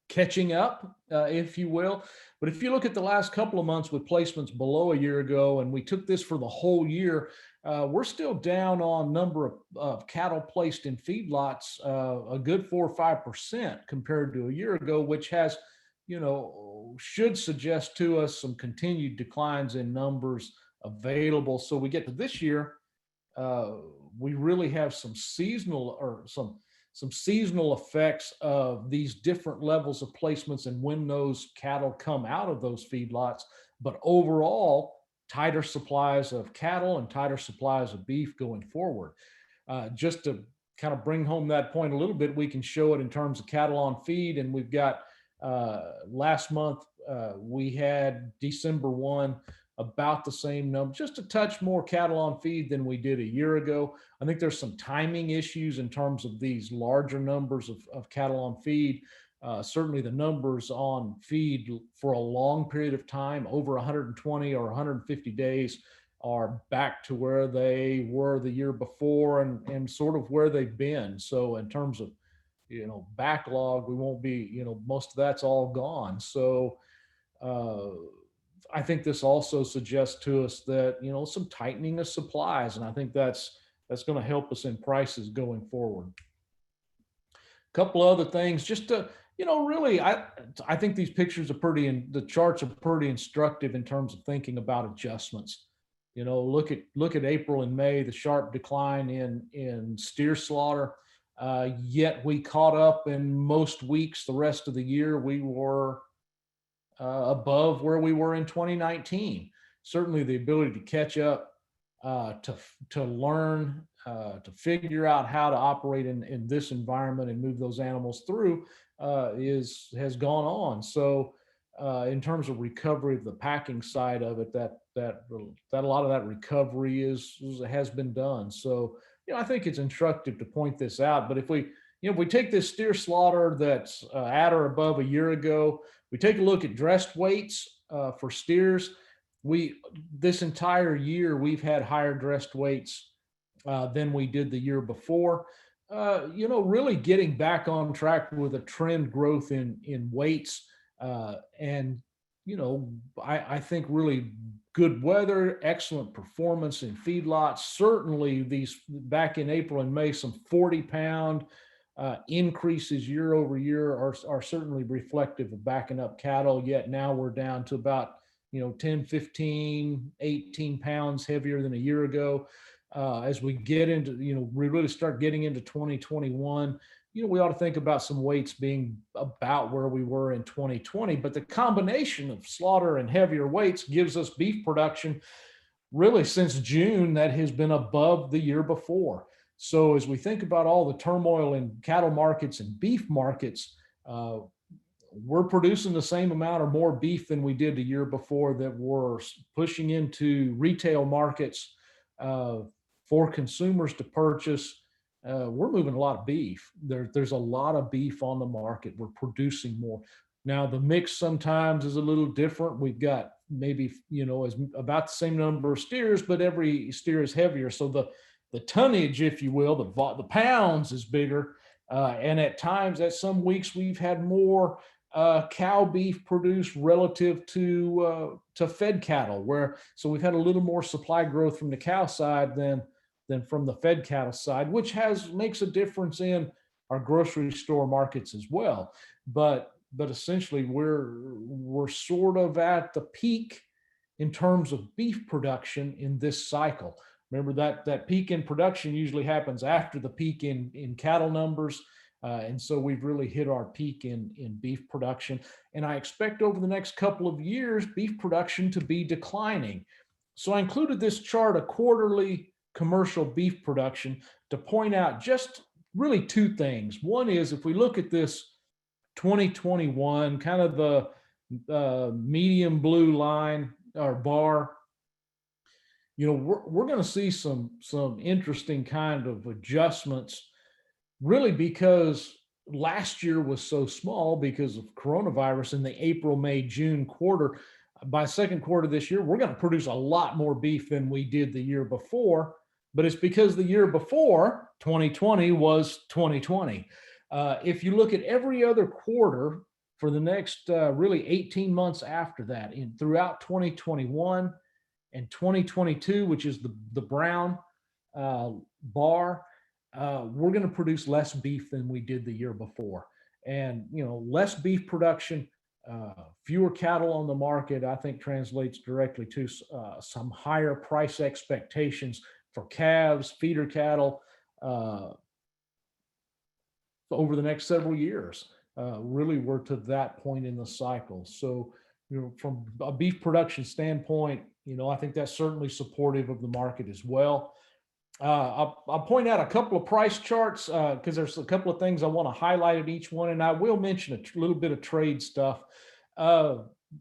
catching up, if you will. But if you look at the last couple of months with placements below a year ago, and we took this for the whole year, we're still down on number of cattle placed in feedlots, a good 4 or 5% compared to a year ago, which has, should suggest to us some continued declines in numbers available. So we get to this year, we really have some seasonal effects of these different levels of placements and when those cattle come out of those feedlots. But overall, tighter supplies of cattle and tighter supplies of beef going forward. Just to kind of bring home that point a little bit, we can show it in terms of cattle on feed. And we've got last month, we had December 1, about the same number, just a touch more cattle on feed than we did a year ago. I think there's some timing issues in terms of these larger numbers of cattle on feed. Certainly the numbers on feed for a long period of time, over 120 or 150 days, are back to where they were the year before and sort of where they've been. So in terms of, backlog, we won't be, most of that's all gone. So I think this also suggests to us that, some tightening of supplies. And I think that's going to help us in prices going forward. A couple other things just to, really, I think these pictures are the charts are pretty instructive in terms of thinking about adjustments. Look at April and May, the sharp decline in steer slaughter. Yet we caught up in most weeks the rest of the year. We were above where we were in 2019. Certainly the ability to catch up, to learn, to figure out how to operate in this environment and move those animals through has gone on. So in terms of recovery of the packing side of it, that a lot of that recovery has been done. So I think it's instructive to point this out. But if we take this steer slaughter that's at or above a year ago, we take a look at dressed weights for steers. This entire year, we've had higher dressed weights than we did the year before. Really getting back on track with a trend growth in weights. And I think really good weather, excellent performance in feedlots. Certainly these back in April and May, some 40-pound increases year over year are certainly reflective of backing up cattle, yet now we're down to about 10, 15, 18 pounds heavier than a year ago. As we get into, we really start getting into 2021, we ought to think about some weights being about where we were in 2020, but the combination of slaughter and heavier weights gives us beef production really since June that has been above the year before. So as we think about all the turmoil in cattle markets and beef markets, we're producing the same amount or more beef than we did the year before that we're pushing into retail markets for consumers to purchase. We're moving a lot of beef. There's a lot of beef on the market. We're producing more. Now the mix sometimes is a little different. We've got maybe, as about the same number of steers, but every steer is heavier. So the tonnage, if you will, the pounds is bigger. And at times, at some weeks, we've had more cow beef produced relative to fed cattle, so we've had a little more supply growth from the cow side than from the fed cattle side, which makes a difference in our grocery store markets as well. But essentially, we're sort of at the peak in terms of beef production in this cycle. Remember that peak in production usually happens after the peak in cattle numbers. And so we've really hit our peak in beef production. And I expect over the next couple of years, beef production to be declining. So I included this chart of quarterly commercial beef production to point out just really two things. One is if we look at this 2021, kind of the medium blue line or bar, we're going to see some interesting kind of adjustments, really because last year was so small because of coronavirus in the April, May, June quarter. By second quarter this year, we're going to produce a lot more beef than we did the year before, but it's because the year before, 2020, was 2020. If you look at every other quarter for the next really 18 months after that, throughout 2021 and 2022, which is the brown bar, we're going to produce less beef than we did the year before. And, less beef production, fewer cattle on the market, I think translates directly to some higher price expectations for calves, feeder cattle over the next several years. Really, we're to that point in the cycle. So, from a beef production standpoint, I think that's certainly supportive of the market as well. I'll point out a couple of price charts because there's a couple of things I want to highlight at each one, and I will mention a little bit of trade stuff.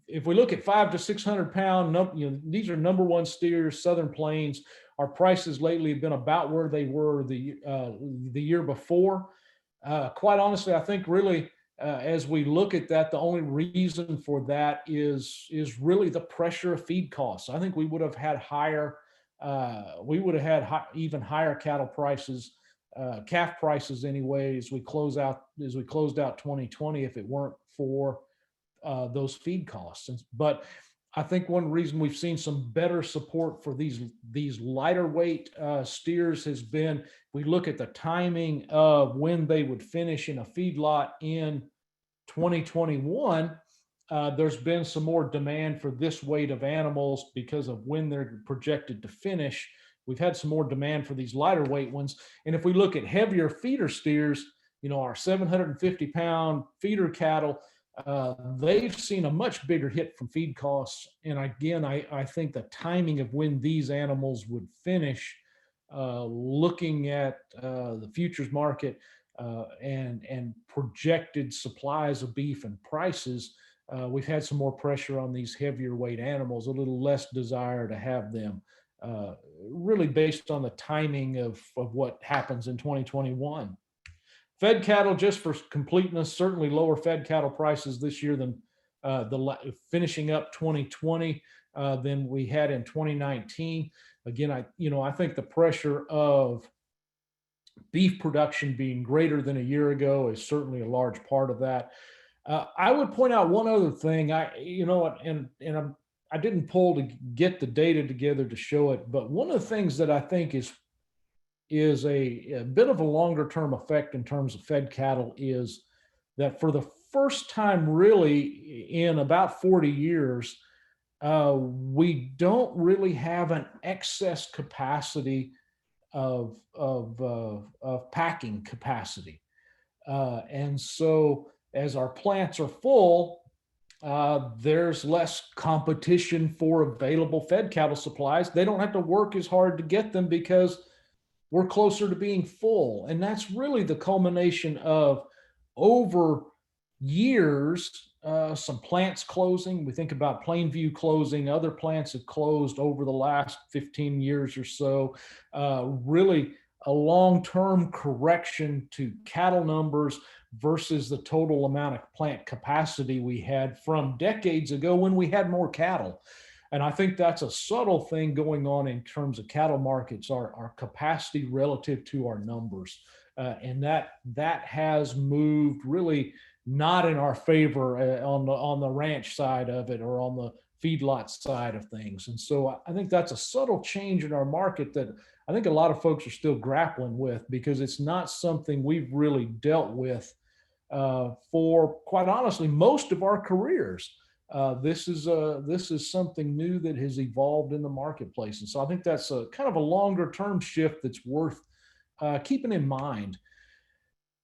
If we look at 500 to 600 pound, these are number one steers, Southern Plains. Our prices lately have been about where they were the year before. Quite honestly, I think really as we look at that, the only reason for that is really the pressure of feed costs. I think we would have had even higher cattle prices, calf prices anyway, as we closed out 2020 if it weren't for those feed costs. But I think one reason we've seen some better support for these lighter weight steers has been, we look at the timing of when they would finish in a feedlot in 2021. There's been some more demand for this weight of animals because of when they're projected to finish. We've had some more demand for these lighter weight ones. And if we look at heavier feeder steers, our 750 pound feeder cattle, they've seen a much bigger hit from feed costs. And again, I think the timing of when these animals would finish, looking at the futures market and projected supplies of beef and prices, we've had some more pressure on these heavier weight animals, a little less desire to have them, really based on the timing of what happens in 2021. Fed cattle, just for completeness, certainly lower fed cattle prices this year than finishing up 2020 than we had in 2019. Again, I think the pressure of beef production being greater than a year ago is certainly a large part of that. I would point out one other thing. I didn't pull to get the data together to show it, but one of the things that I think is a bit of a longer term effect in terms of fed cattle is that for the first time really in about 40 years, we don't really have an excess capacity of packing capacity. And so as our plants are full, there's less competition for available fed cattle supplies. They don't have to work as hard to get them because we're closer to being full. And that's really the culmination of over years, some plants closing. We think about Plainview closing, other plants have closed over the last 15 years or so. Really a long-term correction to cattle numbers versus the total amount of plant capacity we had from decades ago when we had more cattle. And I think that's a subtle thing going on in terms of cattle markets, our capacity relative to our numbers. And that has moved really not in our favor on the ranch side of it or on the feedlot side of things. And so I think that's a subtle change in our market that I think a lot of folks are still grappling with, because it's not something we've really dealt with for, quite honestly, most of our careers. This is something new that has evolved in the marketplace. And so I think that's a kind of a longer term shift that's worth keeping in mind.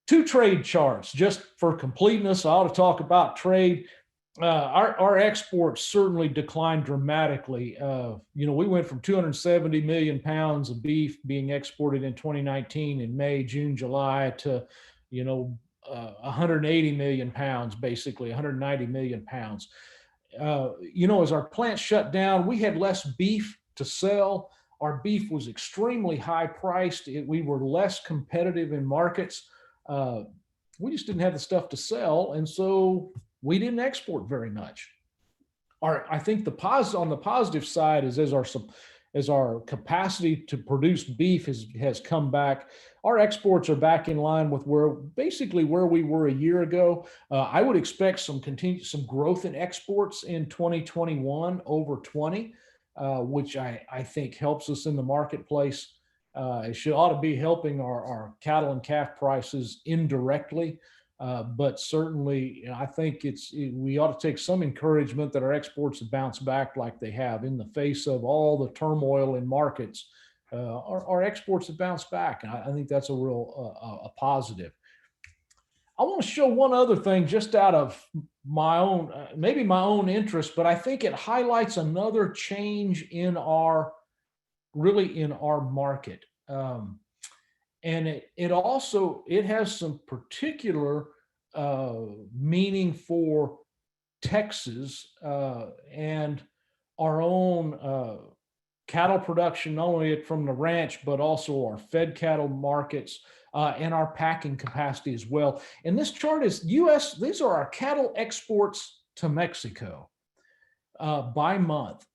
Two trade charts, just for completeness. I ought to talk about trade. Our exports certainly declined dramatically. We went from 270 million pounds of beef being exported in 2019 in May, June, July to, 180 million pounds, basically 190 million pounds. As our plants shut down, we had less beef to sell. Our beef was extremely high priced. We were less competitive in markets. We just didn't have the stuff to sell. And so we didn't export very much. I think on the positive side is as our capacity to produce beef has come back, our exports are back in line with where we were a year ago. I would expect some growth in exports in 2021 over 20, which I think helps us in the marketplace. It ought to be helping our cattle and calf prices indirectly. But certainly, I think we ought to take some encouragement that our exports have bounced back like they have in the face of all the turmoil in markets. Our exports have bounced back, and I think that's a real a positive. I want to show one other thing just out of my own, maybe my own interest, but I think it highlights another change in our market. And it has some particular meaning for Texas and our own cattle production, not only from the ranch, but also our fed cattle markets and our packing capacity as well. And this chart is these are our cattle exports to Mexico by month.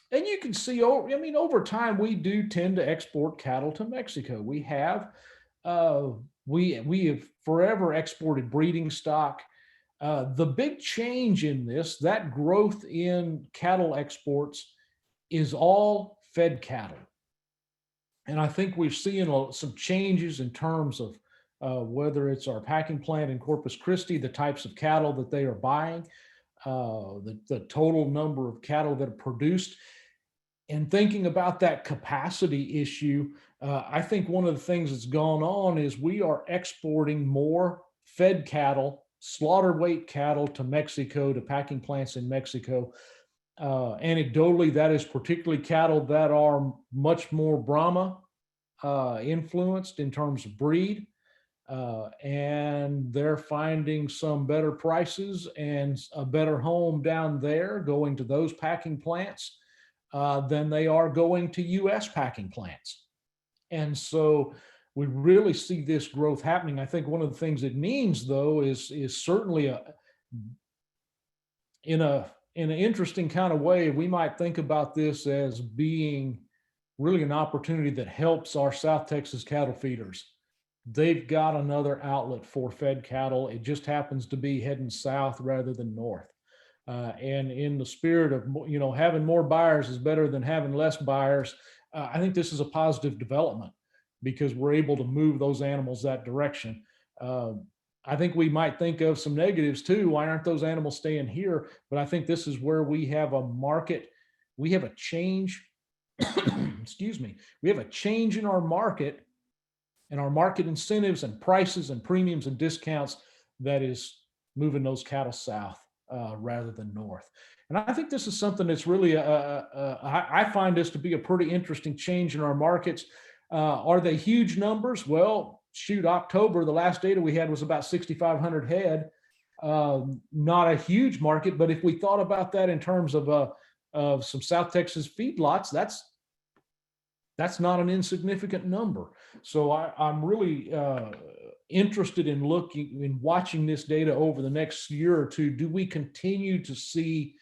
And you can see, over time, we do tend to export cattle to Mexico. We have forever exported breeding stock. The big change in that growth in cattle exports is all fed cattle. And I think we've seen some changes in terms of whether it's our packing plant in Corpus Christi, the types of cattle that they are buying, the total number of cattle that are produced. And thinking about that capacity issue, I think one of the things that's gone on is we are exporting more fed cattle, slaughter weight cattle to Mexico, to packing plants in Mexico. Anecdotally, that is particularly cattle that are much more Brahma influenced in terms of breed. And they're finding some better prices and a better home down there going to those packing plants than they are going to U.S. packing plants. And so we really see this growth happening. I think one of the things it means, though, is certainly in an interesting kind of way, we might think about this as being really an opportunity that helps our South Texas cattle feeders. They've got another outlet for fed cattle. It just happens to be heading south rather than north. And in the spirit of, having more buyers is better than having less buyers, I think this is a positive development. because we're able to move those animals that direction. I think we might think of some negatives too. Why aren't those animals staying here? But I think this is where we have a market. We have a change. Excuse me. We have a change in our market and our market incentives and prices and premiums and discounts that is moving those cattle south rather than north. And I think this is something that's really, I find this to be a pretty interesting change in our markets. Are they huge numbers? Well, shoot, October, the last data we had was about 6,500 head. Not a huge market, but if we thought about that in terms of some South Texas feedlots, that's not an insignificant number. So I'm really interested in watching this data over the next year or two. Do we continue to see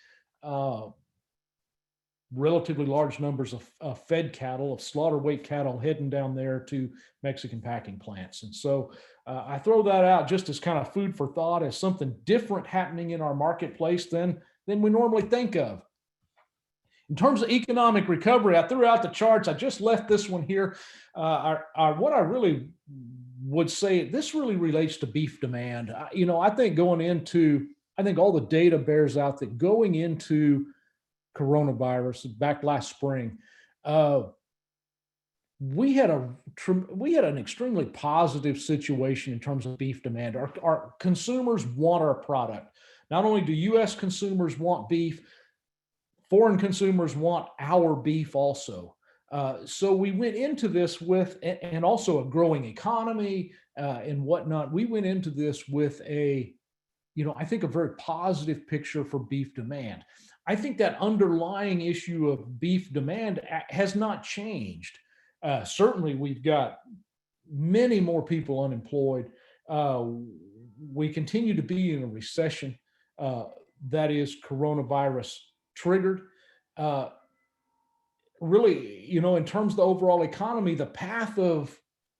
relatively large numbers of fed cattle, of slaughter weight cattle heading down there to Mexican packing plants? And so I throw that out just as kind of food for thought, as something different happening in our marketplace than we normally think of. In terms of economic recovery, I threw out the charts. I just left this one here. What I really would say, this really relates to beef demand. I think I think all the data bears out that going into coronavirus back last spring, we had an extremely positive situation in terms of beef demand. Our consumers want our product. Not only do U.S. consumers want beef, foreign consumers want our beef also. So we went into this with, and also a growing economy and whatnot, we went into this with I think a very positive picture for beef demand. I think that underlying issue of beef demand has not changed. Certainly, we've got many more people unemployed. We continue to be in a recession that is coronavirus triggered. Really, in terms of the overall economy, the path of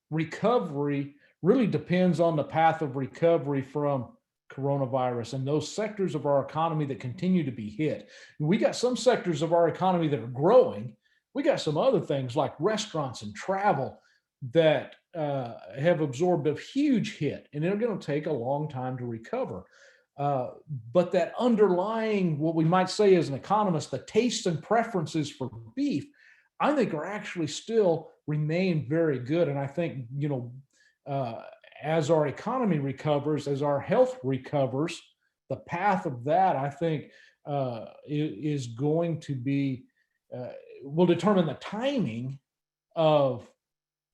recovery really depends on the path of recovery from coronavirus and those sectors of our economy that continue to be hit. We got some sectors of our economy that are growing. We got some other things like restaurants and travel that have absorbed a huge hit, and they're going to take a long time to recover. But that underlying, what we might say as an economist, the tastes and preferences for beef, I think are actually still remain very good. And I think, as our economy recovers, as our health recovers, the path of that, I think, is going to be, will determine the timing of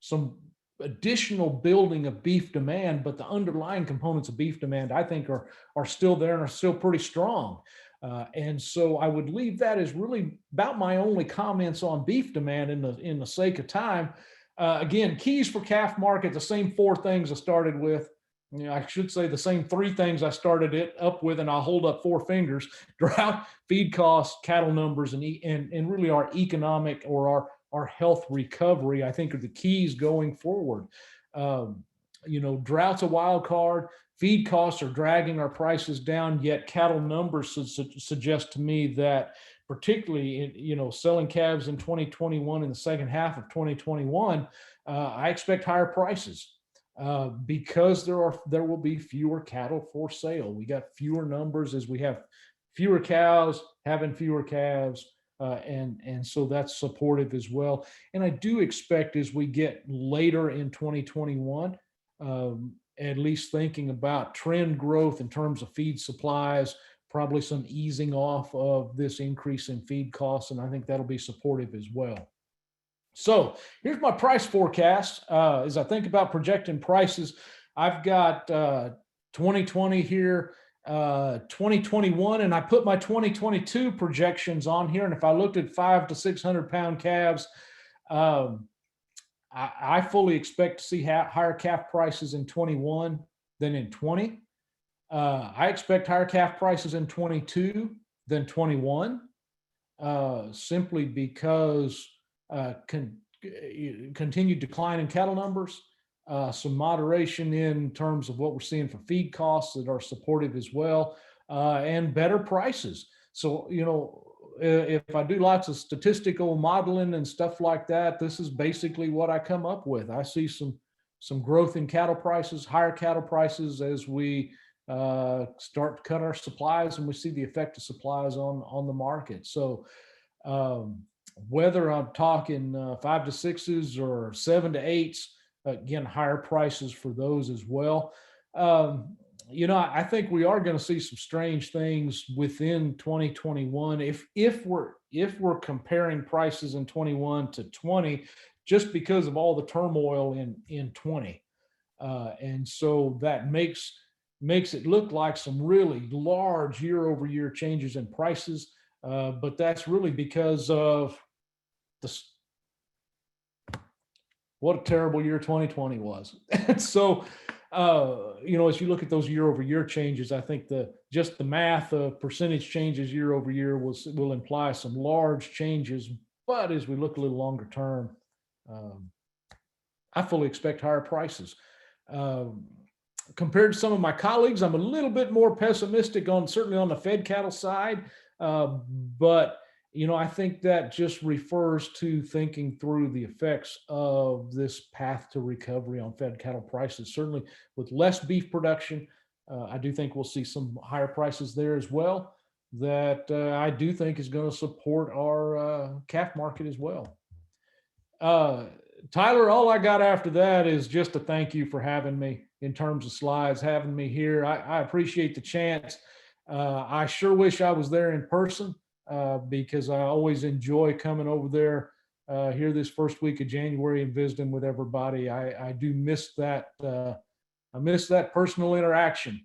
some additional building of beef demand, but the underlying components of beef demand, I think, are still there and are still pretty strong. And so I would leave that as really about my only comments on beef demand in the sake of time. Again, keys for calf market, the same four things I started with. I should say the same three things I started it up with, and I'll hold up four fingers: drought, feed costs, cattle numbers, and really our economic or our health recovery, I think, are the keys going forward. Drought's a wild card. Feed costs are dragging our prices down, yet cattle numbers suggest to me that, particularly selling calves in 2021, in the second half of 2021, I expect higher prices because there will be fewer cattle for sale. We got fewer numbers as we have fewer cows having fewer calves. And so that's supportive as well. And I do expect as we get later in 2021, at least thinking about trend growth in terms of feed supplies, probably some easing off of this increase in feed costs. And I think that'll be supportive as well. So here's my price forecast. As I think about projecting prices, I've got 2020 here, 2021, and I put my 2022 projections on here. And if I looked at 500 to 600 pound calves, I fully expect to see higher calf prices in 21 than in 20. I expect higher calf prices in 22 than 21, simply because continued decline in cattle numbers, some moderation in terms of what we're seeing for feed costs that are supportive as well, and better prices. So, if I do lots of statistical modeling and stuff like that, this is basically what I come up with. I see some growth in cattle prices, higher cattle prices as we start to cut our supplies, and we see the effect of supplies on the market. So whether I'm talking 5 to 6s or 7 to 8s, again, higher prices for those as well. I think we are going to see some strange things within 2021 if we're comparing prices in 21 to 20, just because of all the turmoil in 20, and so that makes it look like some really large year-over-year changes in prices, but that's really because of what a terrible year 2020 was. And so as you look at those year-over-year changes, I think just the math of percentage changes year-over-year will imply some large changes. But as we look a little longer term, I fully expect higher prices. Compared to some of my colleagues, I'm a little bit more pessimistic certainly on the fed cattle side. But I think that just refers to thinking through the effects of this path to recovery on fed cattle prices. Certainly with less beef production, I do think we'll see some higher prices there as well. That I do think is going to support our calf market as well. Tyler, all I got after that is just a thank you for having me in terms of slides, having me here. I appreciate the chance. I sure wish I was there in person. Because I always enjoy coming over there here this first week of January and visiting with everybody. I do miss that. I miss that personal interaction.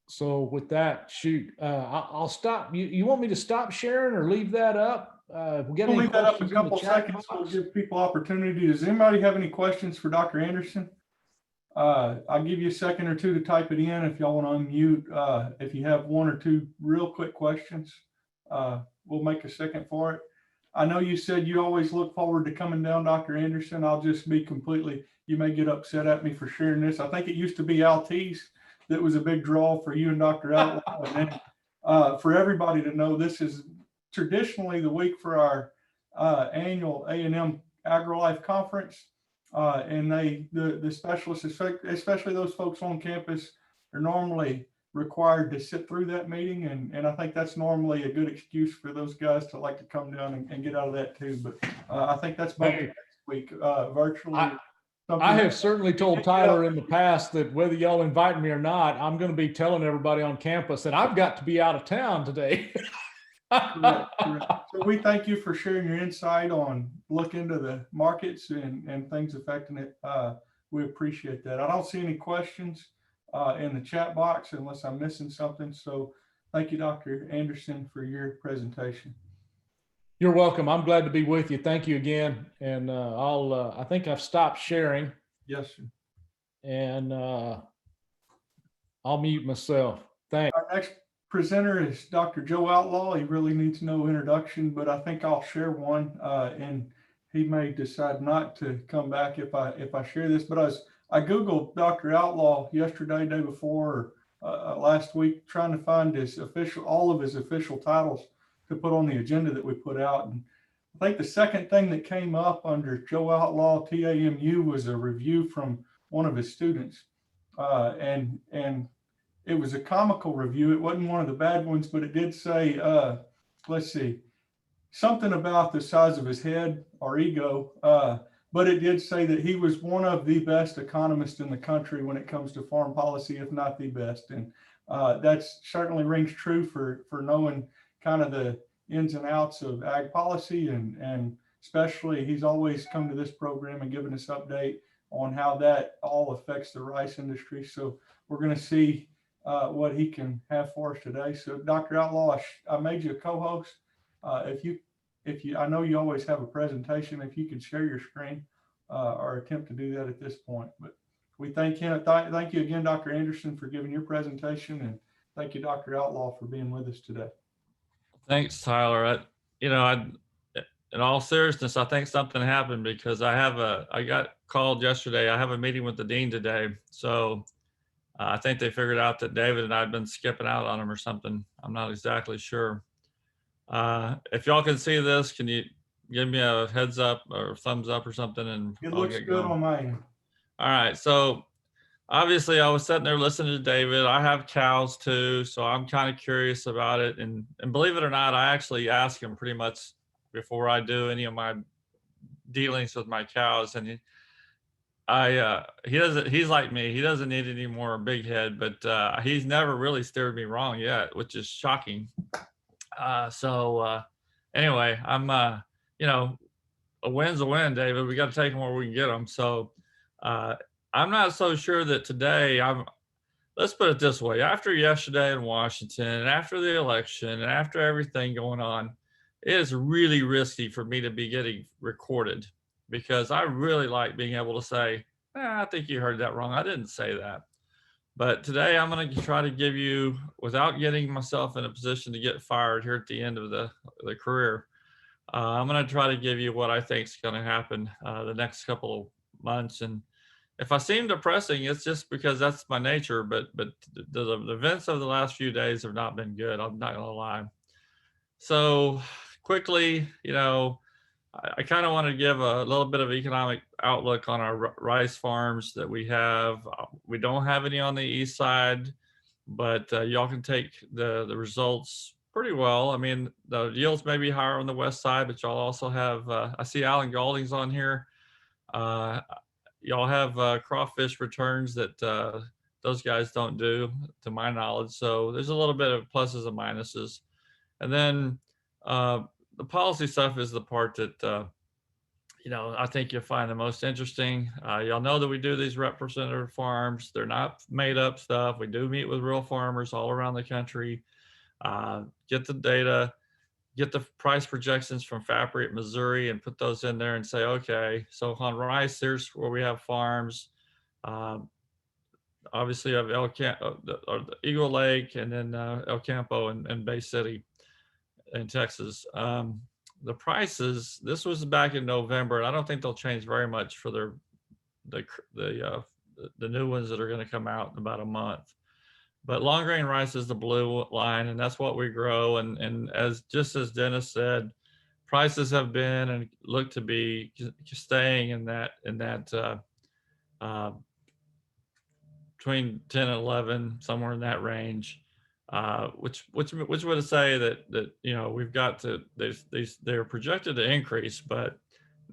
So with that, shoot, I'll stop. You want me to stop sharing or leave that up? We'll leave that up a couple seconds. We'll give people opportunity. Does anybody have any questions for Dr. Anderson? I'll give you a second or two to type it in if y'all want to unmute. If you have one or two real quick questions, we'll make a second for it. I know you said you always look forward to coming down, Dr. Anderson. I'll just be you may get upset at me for sharing this. I think it used to be Altice that was a big draw for you and Dr. Outlaw. And then for everybody to know, this is traditionally the week for our annual A&M AgriLife Conference. And the specialists, especially those folks on campus, are normally required to sit through that meeting. And I think that's normally a good excuse for those guys to like to come down and get out of that too. But I think that's both next week virtually. I have certainly told Tyler in the past that whether y'all invite me or not, I'm going to be telling everybody on campus that I've got to be out of town today. Correct. So we thank you for sharing your insight on look into the markets and things affecting it. We appreciate that. I don't see any questions in the chat box unless I'm missing something. So thank you, Dr. Anderson, for your presentation. You're welcome. I'm glad to be with you. Thank you again. And I think I've stopped sharing. Yes, sir. And I'll mute myself. Thanks. Our next presenter is Dr. Joe Outlaw. He really needs no introduction, but I think I'll share one, and he may decide not to come back if I share this. But I Googled Dr. Outlaw yesterday, day before, last week, trying to find all of his official titles to put on the agenda that we put out. And I think the second thing that came up under Joe Outlaw TAMU was a review from one of his students, and it was a comical review. It wasn't one of the bad ones, but it did say, let's see, something about the size of his head or ego. But it did say that he was one of the best economists in the country when it comes to foreign policy, if not the best. And that certainly rings true for knowing kind of the ins and outs of ag policy. And especially, he's always come to this program and given us update on how that all affects the rice industry. So we're going to see what he can have for us today. So Dr. Outlaw, I made you a co-host. I know you always have a presentation. If you could share your screen or attempt to do that at this point, but we thank you. Thank you again, Dr. Anderson, for giving your presentation, and thank you, Dr. Outlaw, for being with us today. Thanks, Tyler. In all seriousness, I think something happened because I got called yesterday. I have a meeting with the dean today. So I think they figured out that David and I had been skipping out on them or something. I'm not exactly sure. If y'all can see this, can you give me a heads up or thumbs up or something, and It I'll looks get good going. on mine. All right, so obviously I was sitting there listening to David. I have cows too, so I'm kind of curious about it. And believe it or not, I actually ask him pretty much before I do any of my dealings with my cows. And he doesn't, he's like me. He doesn't need any more big head, but he's never really steered me wrong yet, which is shocking. Anyway, you know, a win's a win, David. We got to take them where we can get them. So uh, I'm not so sure that today let's put it this way. After yesterday in Washington and after the election and after everything going on, it is really risky for me to be getting recorded, because I really like being able to say, I think you heard that wrong. I didn't say that. But today I'm going to try to give you, without getting myself in a position to get fired here at the end of the career, I'm going to try to give you what I think is going to happen the next couple of months. And if I seem depressing, it's just because that's my nature. But the events of the last few days have not been good. I'm not going to lie. So quickly, you know, I kind of want to give a little bit of economic outlook on our rice farms that we have. We don't have any on the east side, but y'all can take the results pretty well. I mean, the yields may be higher on the west side, but y'all also have, I see Alan Galding's on here. Y'all have crawfish returns that those guys don't do, to my knowledge. So there's a little bit of pluses and minuses. And then the policy stuff is the part that, you know, I think you'll find the most interesting. Y'all know that we do these representative farms. They're not made up stuff. We do meet with real farmers all around the country, get the data, get the price projections from Fabric, Missouri, and put those in there and say, okay, so on rice, here's where we have farms. Obviously, you have the Eagle Lake, and then El Campo and Bay City in Texas. The prices, this was back in November, and I don't think they'll change very much for the new ones that are going to come out in about a month. But long grain rice is the blue line, and that's what we grow. And just as Dennis said, prices have been and look to be staying in that between 10 and 11, somewhere in that range. Which would say that you know, we've got to, they're projected to increase, but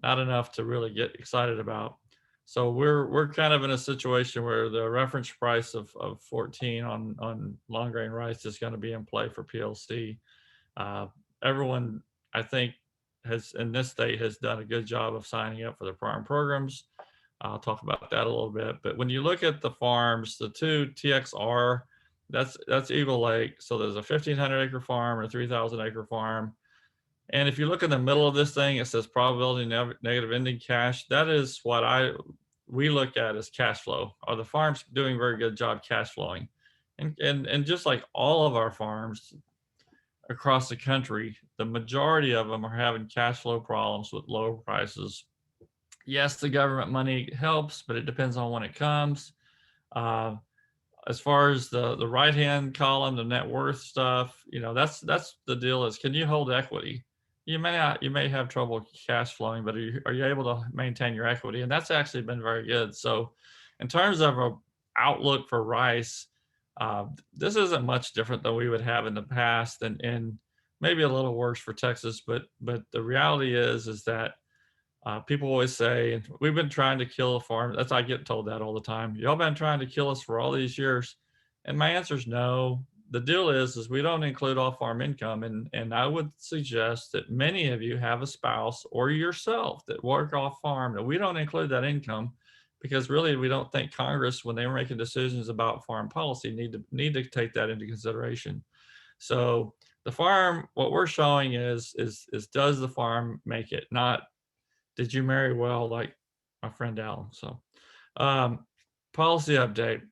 not enough to really get excited about. So we're kind of in a situation where the reference price of 14 on long grain rice is going to be in play for PLC. Everyone, I think, has in this state has done a good job of signing up for the farm programs. I'll talk about that a little bit. But when you look at the farms, the two TXR, that's Eagle Lake. So there's a 1,500 acre farm and a 3,000 acre farm. And if you look in the middle of this thing, it says probability negative ending cash. That is what we look at as cash flow. Are the farms doing a very good job cash flowing? And just like all of our farms across the country, the majority of them are having cash flow problems with lower prices. Yes, the government money helps, but it depends on when it comes. As far as the right-hand column, the net worth stuff, you know, that's the deal is, can you hold equity? You may have trouble cash flowing, but are you able to maintain your equity? And that's actually been very good. So in terms of a outlook for rice, this isn't much different than we would have in the past, and maybe a little worse for Texas, but the reality is that people always say, we've been trying to kill a farm. I get told that all the time. Y'all been trying to kill us for all these years. And my answer is no. The deal is we don't include off farm income. And I would suggest that many of you have a spouse or yourself that work off farm, that we don't include that income, because really we don't think Congress, when they were making decisions about farm policy, need to take that into consideration. So the farm, what we're showing is does the farm make it, not did you marry well, like my friend Alan? So policy update.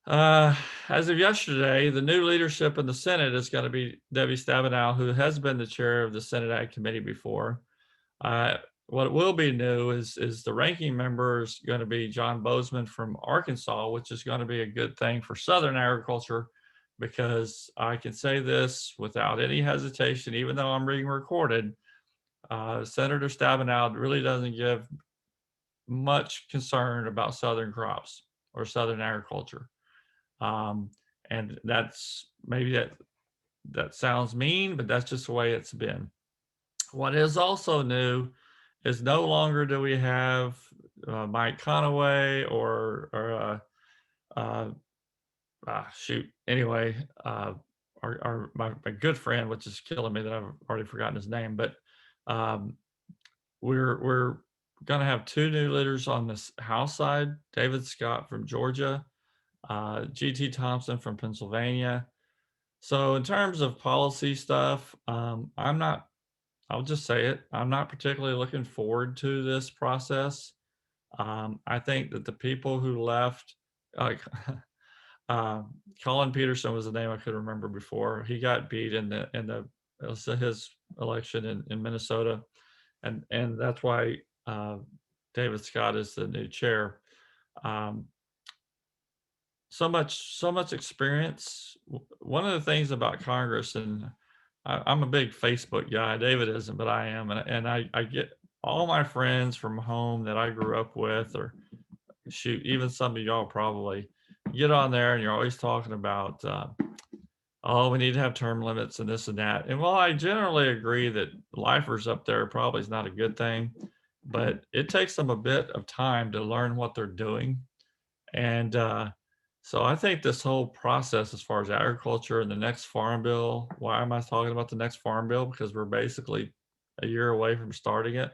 As of yesterday, the new leadership in the Senate is going to be Debbie Stabenow, who has been the chair of the Senate Ag Committee before. what will be new is the ranking member is going to be John Bozeman from Arkansas, which is going to be a good thing for Southern agriculture, because I can say this without any hesitation, even though I'm being recorded. Senator Stabenow really doesn't give much concern about Southern crops or Southern agriculture. And that's maybe that sounds mean, but that's just the way it's been. What is also new is no longer do we have Mike Conaway shoot. Anyway, my good friend, which is killing me that I've already forgotten his name, but we're going to have two new leaders on this House side: David Scott from Georgia, G.T. Thompson from Pennsylvania. So in terms of policy stuff, I'll just say it, I'm not particularly looking forward to this process. I think that the people who left, like Colin Peterson was the name I could remember before. He got beat in his election in Minnesota, and that's why David Scott is the new chair. So much experience. One of the things about Congress, and I'm a big Facebook guy. David isn't, but I am, and I get all my friends from home that I grew up with, or shoot, even some of y'all probably get on there, and you're always talking about, oh, we need to have term limits and this and that. And while I generally agree that lifers up there probably is not a good thing, but it takes them a bit of time to learn what they're doing. And so I think this whole process, as far as agriculture and the next farm bill, why am I talking about the next farm bill? Because we're basically a year away from starting it.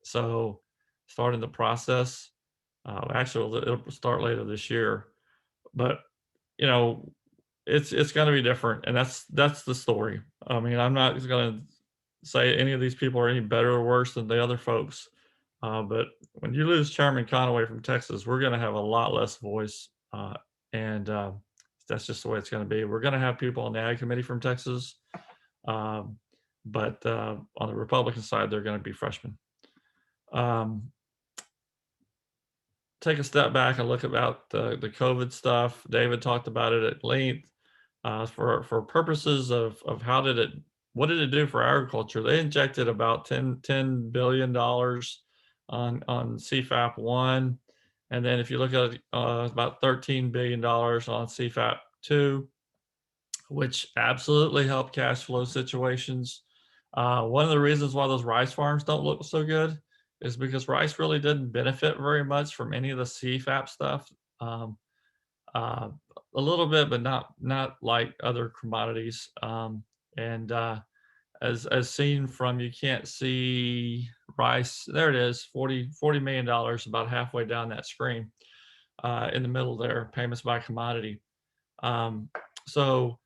So starting the process, actually it'll start later this year, but you know, it's going to be different, and that's the story. I mean, I'm not going to say any of these people are any better or worse than the other folks. But when you lose Chairman Conaway from Texas, we're going to have a lot less voice. And that's just the way it's going to be. We're going to have people on the Ag Committee from Texas. But on the Republican side, they're going to be freshmen. Take a step back and look about the COVID stuff. David talked about it at length. For purposes of what did it do for agriculture? They injected about $10 billion on CFAP 1. And then if you look at about $13 billion on CFAP 2, which absolutely help cash flow situations. One of the reasons why those rice farms don't look so good is because rice really didn't benefit very much from any of the CFAP stuff. A little bit, but not like other commodities. As seen from, you can't see rice. There it is, $40 million, about halfway down that screen, in the middle there, payments by commodity. So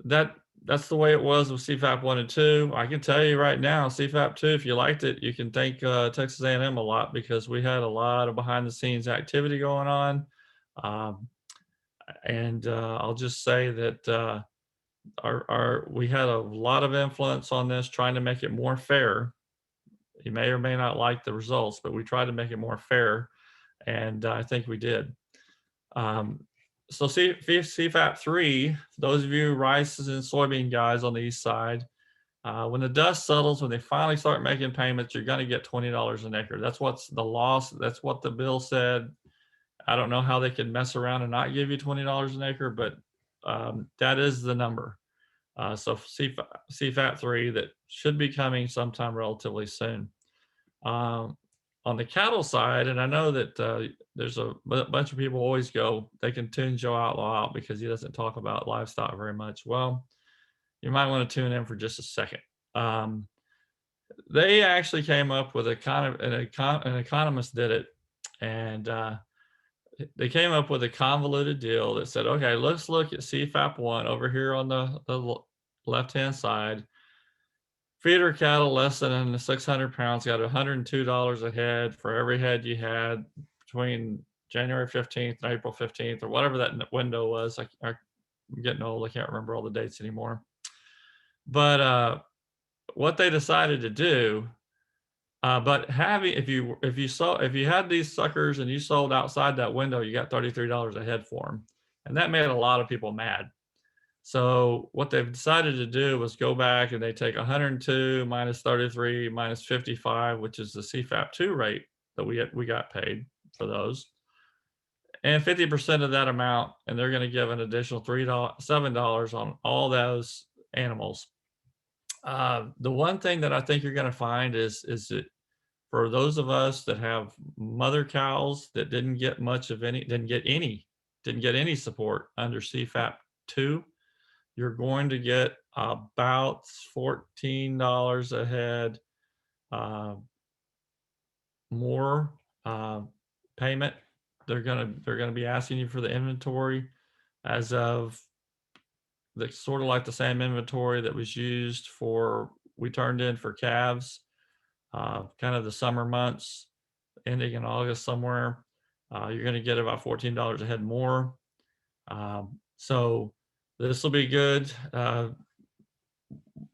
that's the way it was with CFAP 1 and 2. I can tell you right now, CFAP 2, if you liked it, you can thank Texas A&M a lot, because we had a lot of behind the scenes activity going on. I'll just say that we had a lot of influence on this, trying to make it more fair. You may or may not like the results, but we tried to make it more fair, and I think we did. So CFAP 3, those of you rice and soybean guys on the east side, when the dust settles, when they finally start making payments, you're going to get $20 an acre. That's what's the loss. That's what the bill said. I don't know how they can mess around and not give you $20 an acre, but that is the number. So CFAP 3, that should be coming sometime relatively soon. On the cattle side, and I know that there's a bunch of people always go, they can tune Joe Outlaw out because he doesn't talk about livestock very much. Well, you might want to tune in for just a second. They actually came up with an economist did it, and they came up with a convoluted deal that said, okay, let's look at CFAP 1 over here on the left-hand side. Feeder cattle less than 600 pounds got $102 a head for every head you had between January 15th and April 15th, or whatever that window was. I'm getting old. I can't remember all the dates anymore. But what they decided to do But having, if you had these suckers and you sold outside that window, you got $33 a head for them. And that made a lot of people mad. So what they've decided to do was go back and they take 102 minus 33 minus 55, which is the CFAP 2 rate that we got paid for those, and 50% of that amount, and they're going to give an additional $7 on all those animals. The one thing that I think you're going to find is that for those of us that have mother cows that didn't get any support under CFAP 2, you're going to get about $14 a head more payment. They're gonna be asking you for the inventory as of the sort of like the same inventory that was used we turned in for calves, kind of the summer months, ending in August somewhere. You're gonna get about $14 a head more. So this will be good.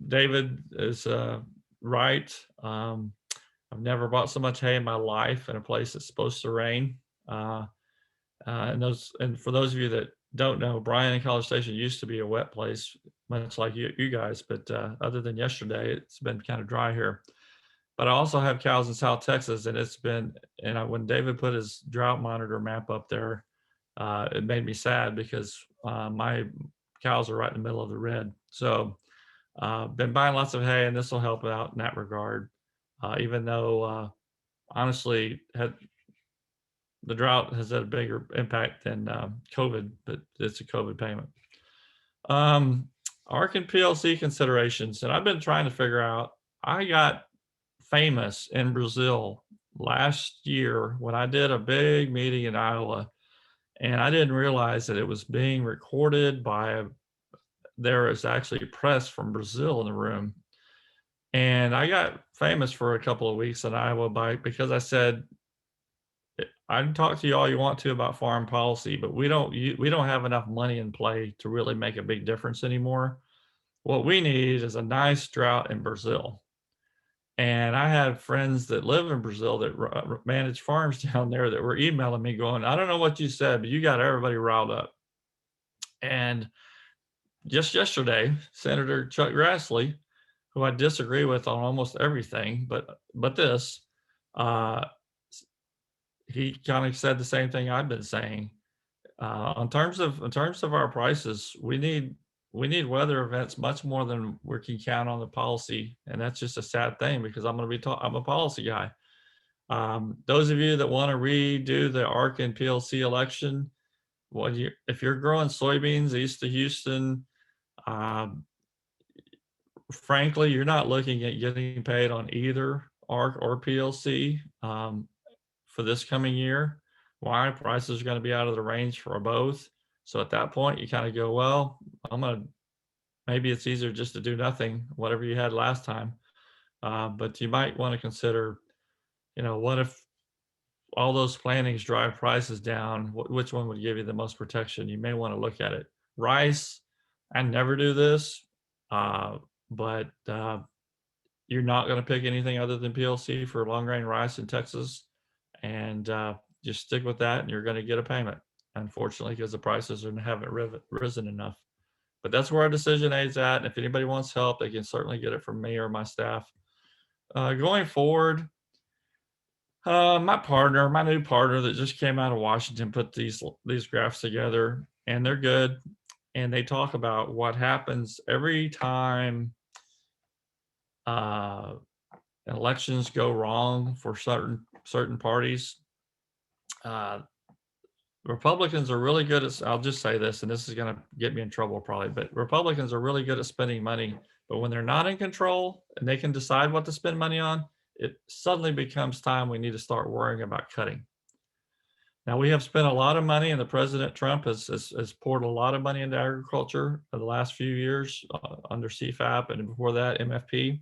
David is right. I've never bought so much hay in my life in a place that's supposed to rain. And for those of you that don't know, Bryan and College Station used to be a wet place, much like you guys. But other than yesterday, it's been kind of dry here. But I also have cows in South Texas, and when David put his drought monitor map up there, it made me sad because my cows are right in the middle of the red. So been buying lots of hay, and this will help out in that regard. Even though honestly, the drought has had a bigger impact than COVID, but it's a COVID payment. ARC and PLC considerations, and I've been trying to figure out. I got famous in Brazil last year when I did a big meeting in Iowa, and I didn't realize that it was being recorded there is actually press from Brazil in the room. And I got famous for a couple of weeks in Iowa because I said, I can talk to you all you want to about foreign policy, but we don't have enough money in play to really make a big difference anymore. What we need is a nice drought in Brazil. And I had friends that live in Brazil that manage farms down there that were emailing me going, I don't know what you said, but you got everybody riled up. And just yesterday, Senator Chuck Grassley, who I disagree with on almost everything, but this, he kind of said the same thing I've been saying. In terms of our prices, we need weather events much more than we can count on the policy, and that's just a sad thing because I'm a policy guy. Those of you that want to redo the ARC and PLC election, if you're growing soybeans east of Houston, frankly, you're not looking at getting paid on either ARC or PLC for this coming year. Why? Prices are going to be out of the range for both. So at that point, you kind of go, well, maybe it's easier just to do nothing, whatever you had last time. But you might want to consider, what if all those plantings drive prices down? Which one would give you the most protection? You may want to look at it. Rice, I never do this, but you're not going to pick anything other than PLC for long grain rice in Texas, and just stick with that, and you're going to get a payment, unfortunately, because the prices haven't risen enough. But that's where our decision aid's at. And if anybody wants help, they can certainly get it from me or my staff. Going forward, my new partner that just came out of Washington put these graphs together, and they're good. And they talk about what happens every time elections go wrong for certain parties. Republicans are really good at, I'll just say this, and this is going to get me in trouble probably, but Republicans are really good at spending money. But when they're not in control and they can decide what to spend money on, it suddenly becomes time we need to start worrying about cutting. Now, we have spent a lot of money, and the President Trump has poured a lot of money into agriculture for the last few years under CFAP and before that MFP.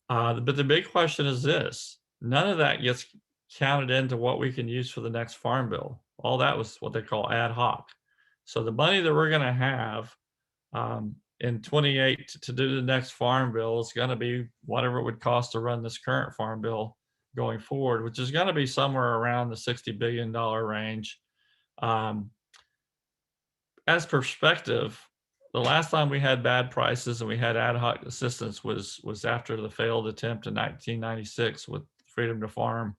But the big question is this: none of that gets counted into what we can use for the next farm bill. All that was what they call ad hoc. So the money that we're going to have in 28 to do the next farm bill is going to be whatever it would cost to run this current farm bill going forward, which is going to be somewhere around the $60 billion range. As perspective, the last time we had bad prices and we had ad hoc assistance was after the failed attempt in 1996 with Freedom to Farm.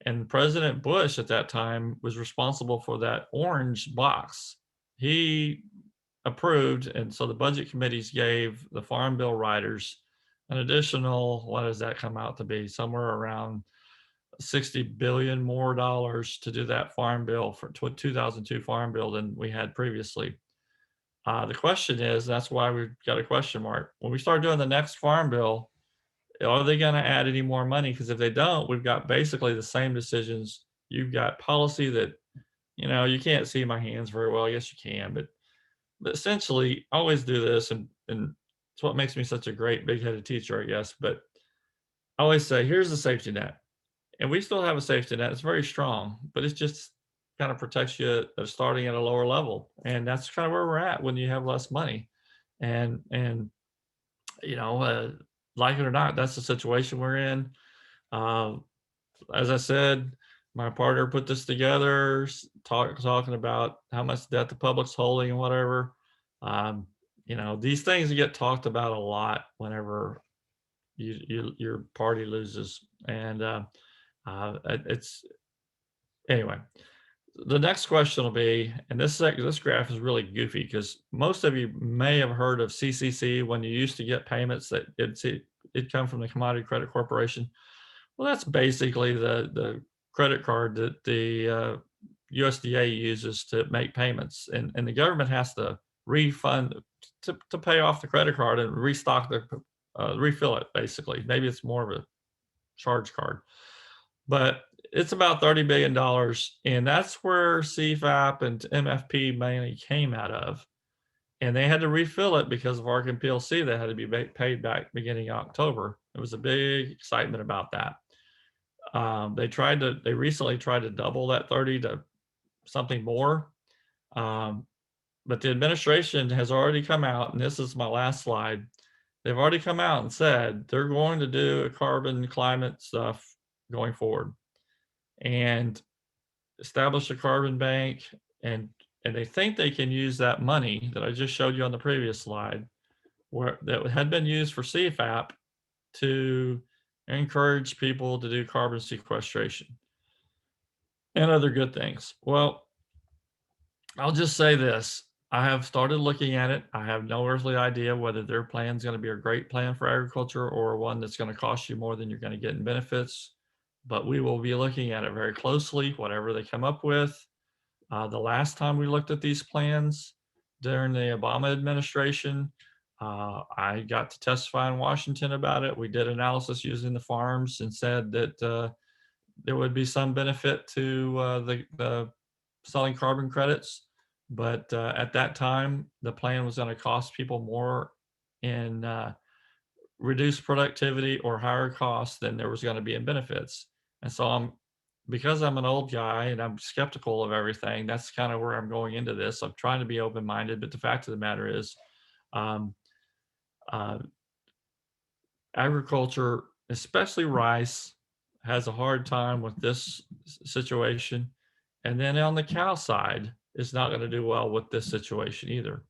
And President Bush at that time was responsible for that orange box. He approved, and so the budget committees gave the Farm Bill writers an additional, what does that come out to be? Somewhere around 60 billion more dollars to do that farm bill for 2002 farm bill than we had previously. The question is, that's why we've got a question mark. When we start doing the next farm bill, are they going to add any more money? Because if they don't, we've got basically the same decisions. You've got policy that, you can't see my hands very well. I guess you can, but essentially I always do this, and it's what makes me such a great big-headed teacher, I guess. But I always say, here's the safety net. And we still have a safety net. It's very strong, but it's just kind of protects you starting at a lower level. And that's kind of where we're at when you have less money. And like it or not, that's the situation we're in. As I said, my partner put this together, talking about how much debt the public's holding and whatever. These things get talked about a lot whenever your party loses. And anyway. The next question will be, and this graph is really goofy because most of you may have heard of CCC when you used to get payments that it'd come from the Commodity Credit Corporation. Well, that's basically the credit card that the USDA uses to make payments, and the government has to refund to pay off the credit card and restock refill it. Basically, maybe it's more of a charge card, but it's about $30 billion. And that's where CFAP and MFP mainly came out of. And they had to refill it because of ARC and PLC that had to be paid back beginning October. There was a big excitement about that. They recently tried to double that 30 to something more. But the administration has already come out, and this is my last slide. They've already come out and said they're going to do a carbon climate stuff going forward and establish a carbon bank, and they think they can use that money that I just showed you on the previous slide, that had been used for CFAP, to encourage people to do carbon sequestration and other good things. Well, I'll just say this. I have started looking at it. I have no earthly idea whether their plan is going to be a great plan for agriculture or one that's going to cost you more than you're going to get in benefits. But we will be looking at it very closely, whatever they come up with. The last time we looked at these plans during the Obama administration, I got to testify in Washington about it. We did analysis using the farms and said that there would be some benefit to the selling carbon credits. But at that time, the plan was going to cost people more in reduced productivity or higher costs than there was going to be in benefits. And so because I'm an old guy and I'm skeptical of everything, that's kind of where I'm going into this. I'm trying to be open-minded, but the fact of the matter is, agriculture, especially rice, has a hard time with this situation. And then on the cow side, it's not going to do well with this situation either.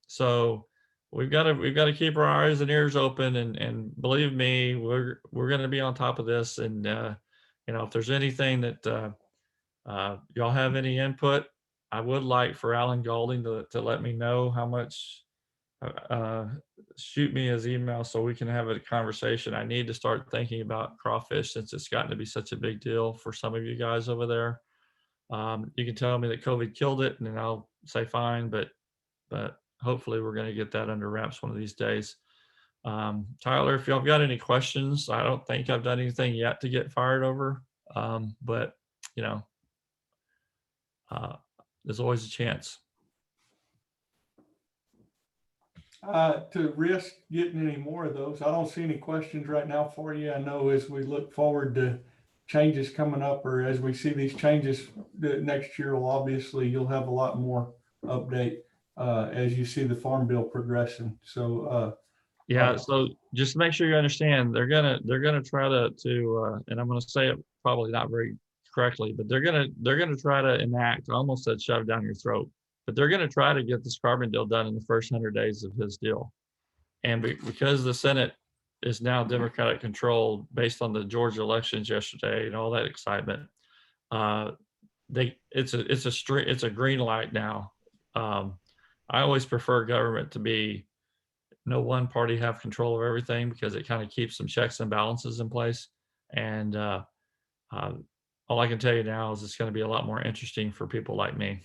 So we've got to keep our eyes and ears open, and believe me, we're going to be on top of this. And if there's anything that y'all have any input, I would like for Alan Golding to let me know how much. Shoot me his email so we can have a conversation. I need to start thinking about crawfish since it's gotten to be such a big deal for some of you guys over there. You can tell me that COVID killed it, and then I'll say fine, but hopefully we're going to get that under wraps one of these days. Tyler, if y'all got any questions, I don't think I've done anything yet to get fired over, but there's always a chance. To risk getting any more of those, I don't see any questions right now for you. I know as we look forward to changes coming up, or as we see these changes next year, obviously you'll have a lot more update. as you see the farm bill progression. So Yeah, so just to make sure you understand, they're gonna try to and I'm gonna say it probably not very correctly, but they're gonna try to enact, I almost said shove it down your throat, but they're gonna try to get this carbon deal done in the first 100 days of his deal. And because the Senate is now Democratic controlled based on the Georgia elections yesterday and all that excitement, it's a green light now. I always prefer government to be no one party have control of everything, because it kind of keeps some checks and balances in place. And all I can tell you now is it's going to be a lot more interesting for people like me.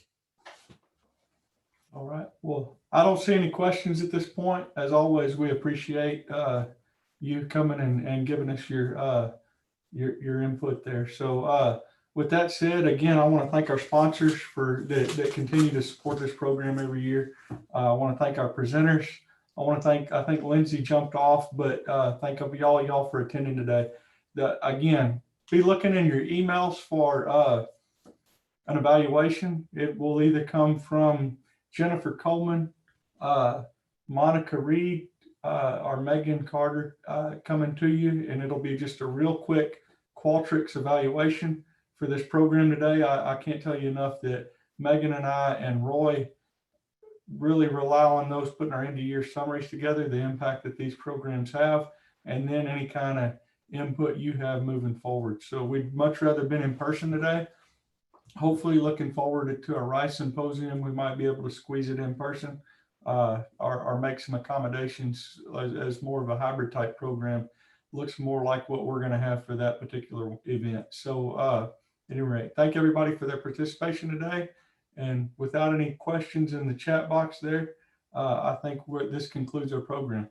all right. Well, I don't see any questions at this point. As always, we appreciate you coming and giving us your input there. So with that said, again, I want to thank our sponsors that continue to support this program every year. I want to thank our presenters. I think Lindsay jumped off, but thank y'all for attending today. Again, be looking in your emails for an evaluation. It will either come from Jennifer Coleman, Monica Reed, or Megan Carter coming to you, and it'll be just a real quick Qualtrics evaluation for this program today. I can't tell you enough that Megan and I and Roy really rely on those putting our end of year summaries together, the impact that these programs have, and then any kind of input you have moving forward. So we'd much rather been in person today. Hopefully looking forward to a Rice Symposium, we might be able to squeeze it in person or make some accommodations as more of a hybrid type program. Looks more like what we're going to have for that particular event. So at any rate, thank everybody for their participation today. And without any questions in the chat box there, I think this concludes our program.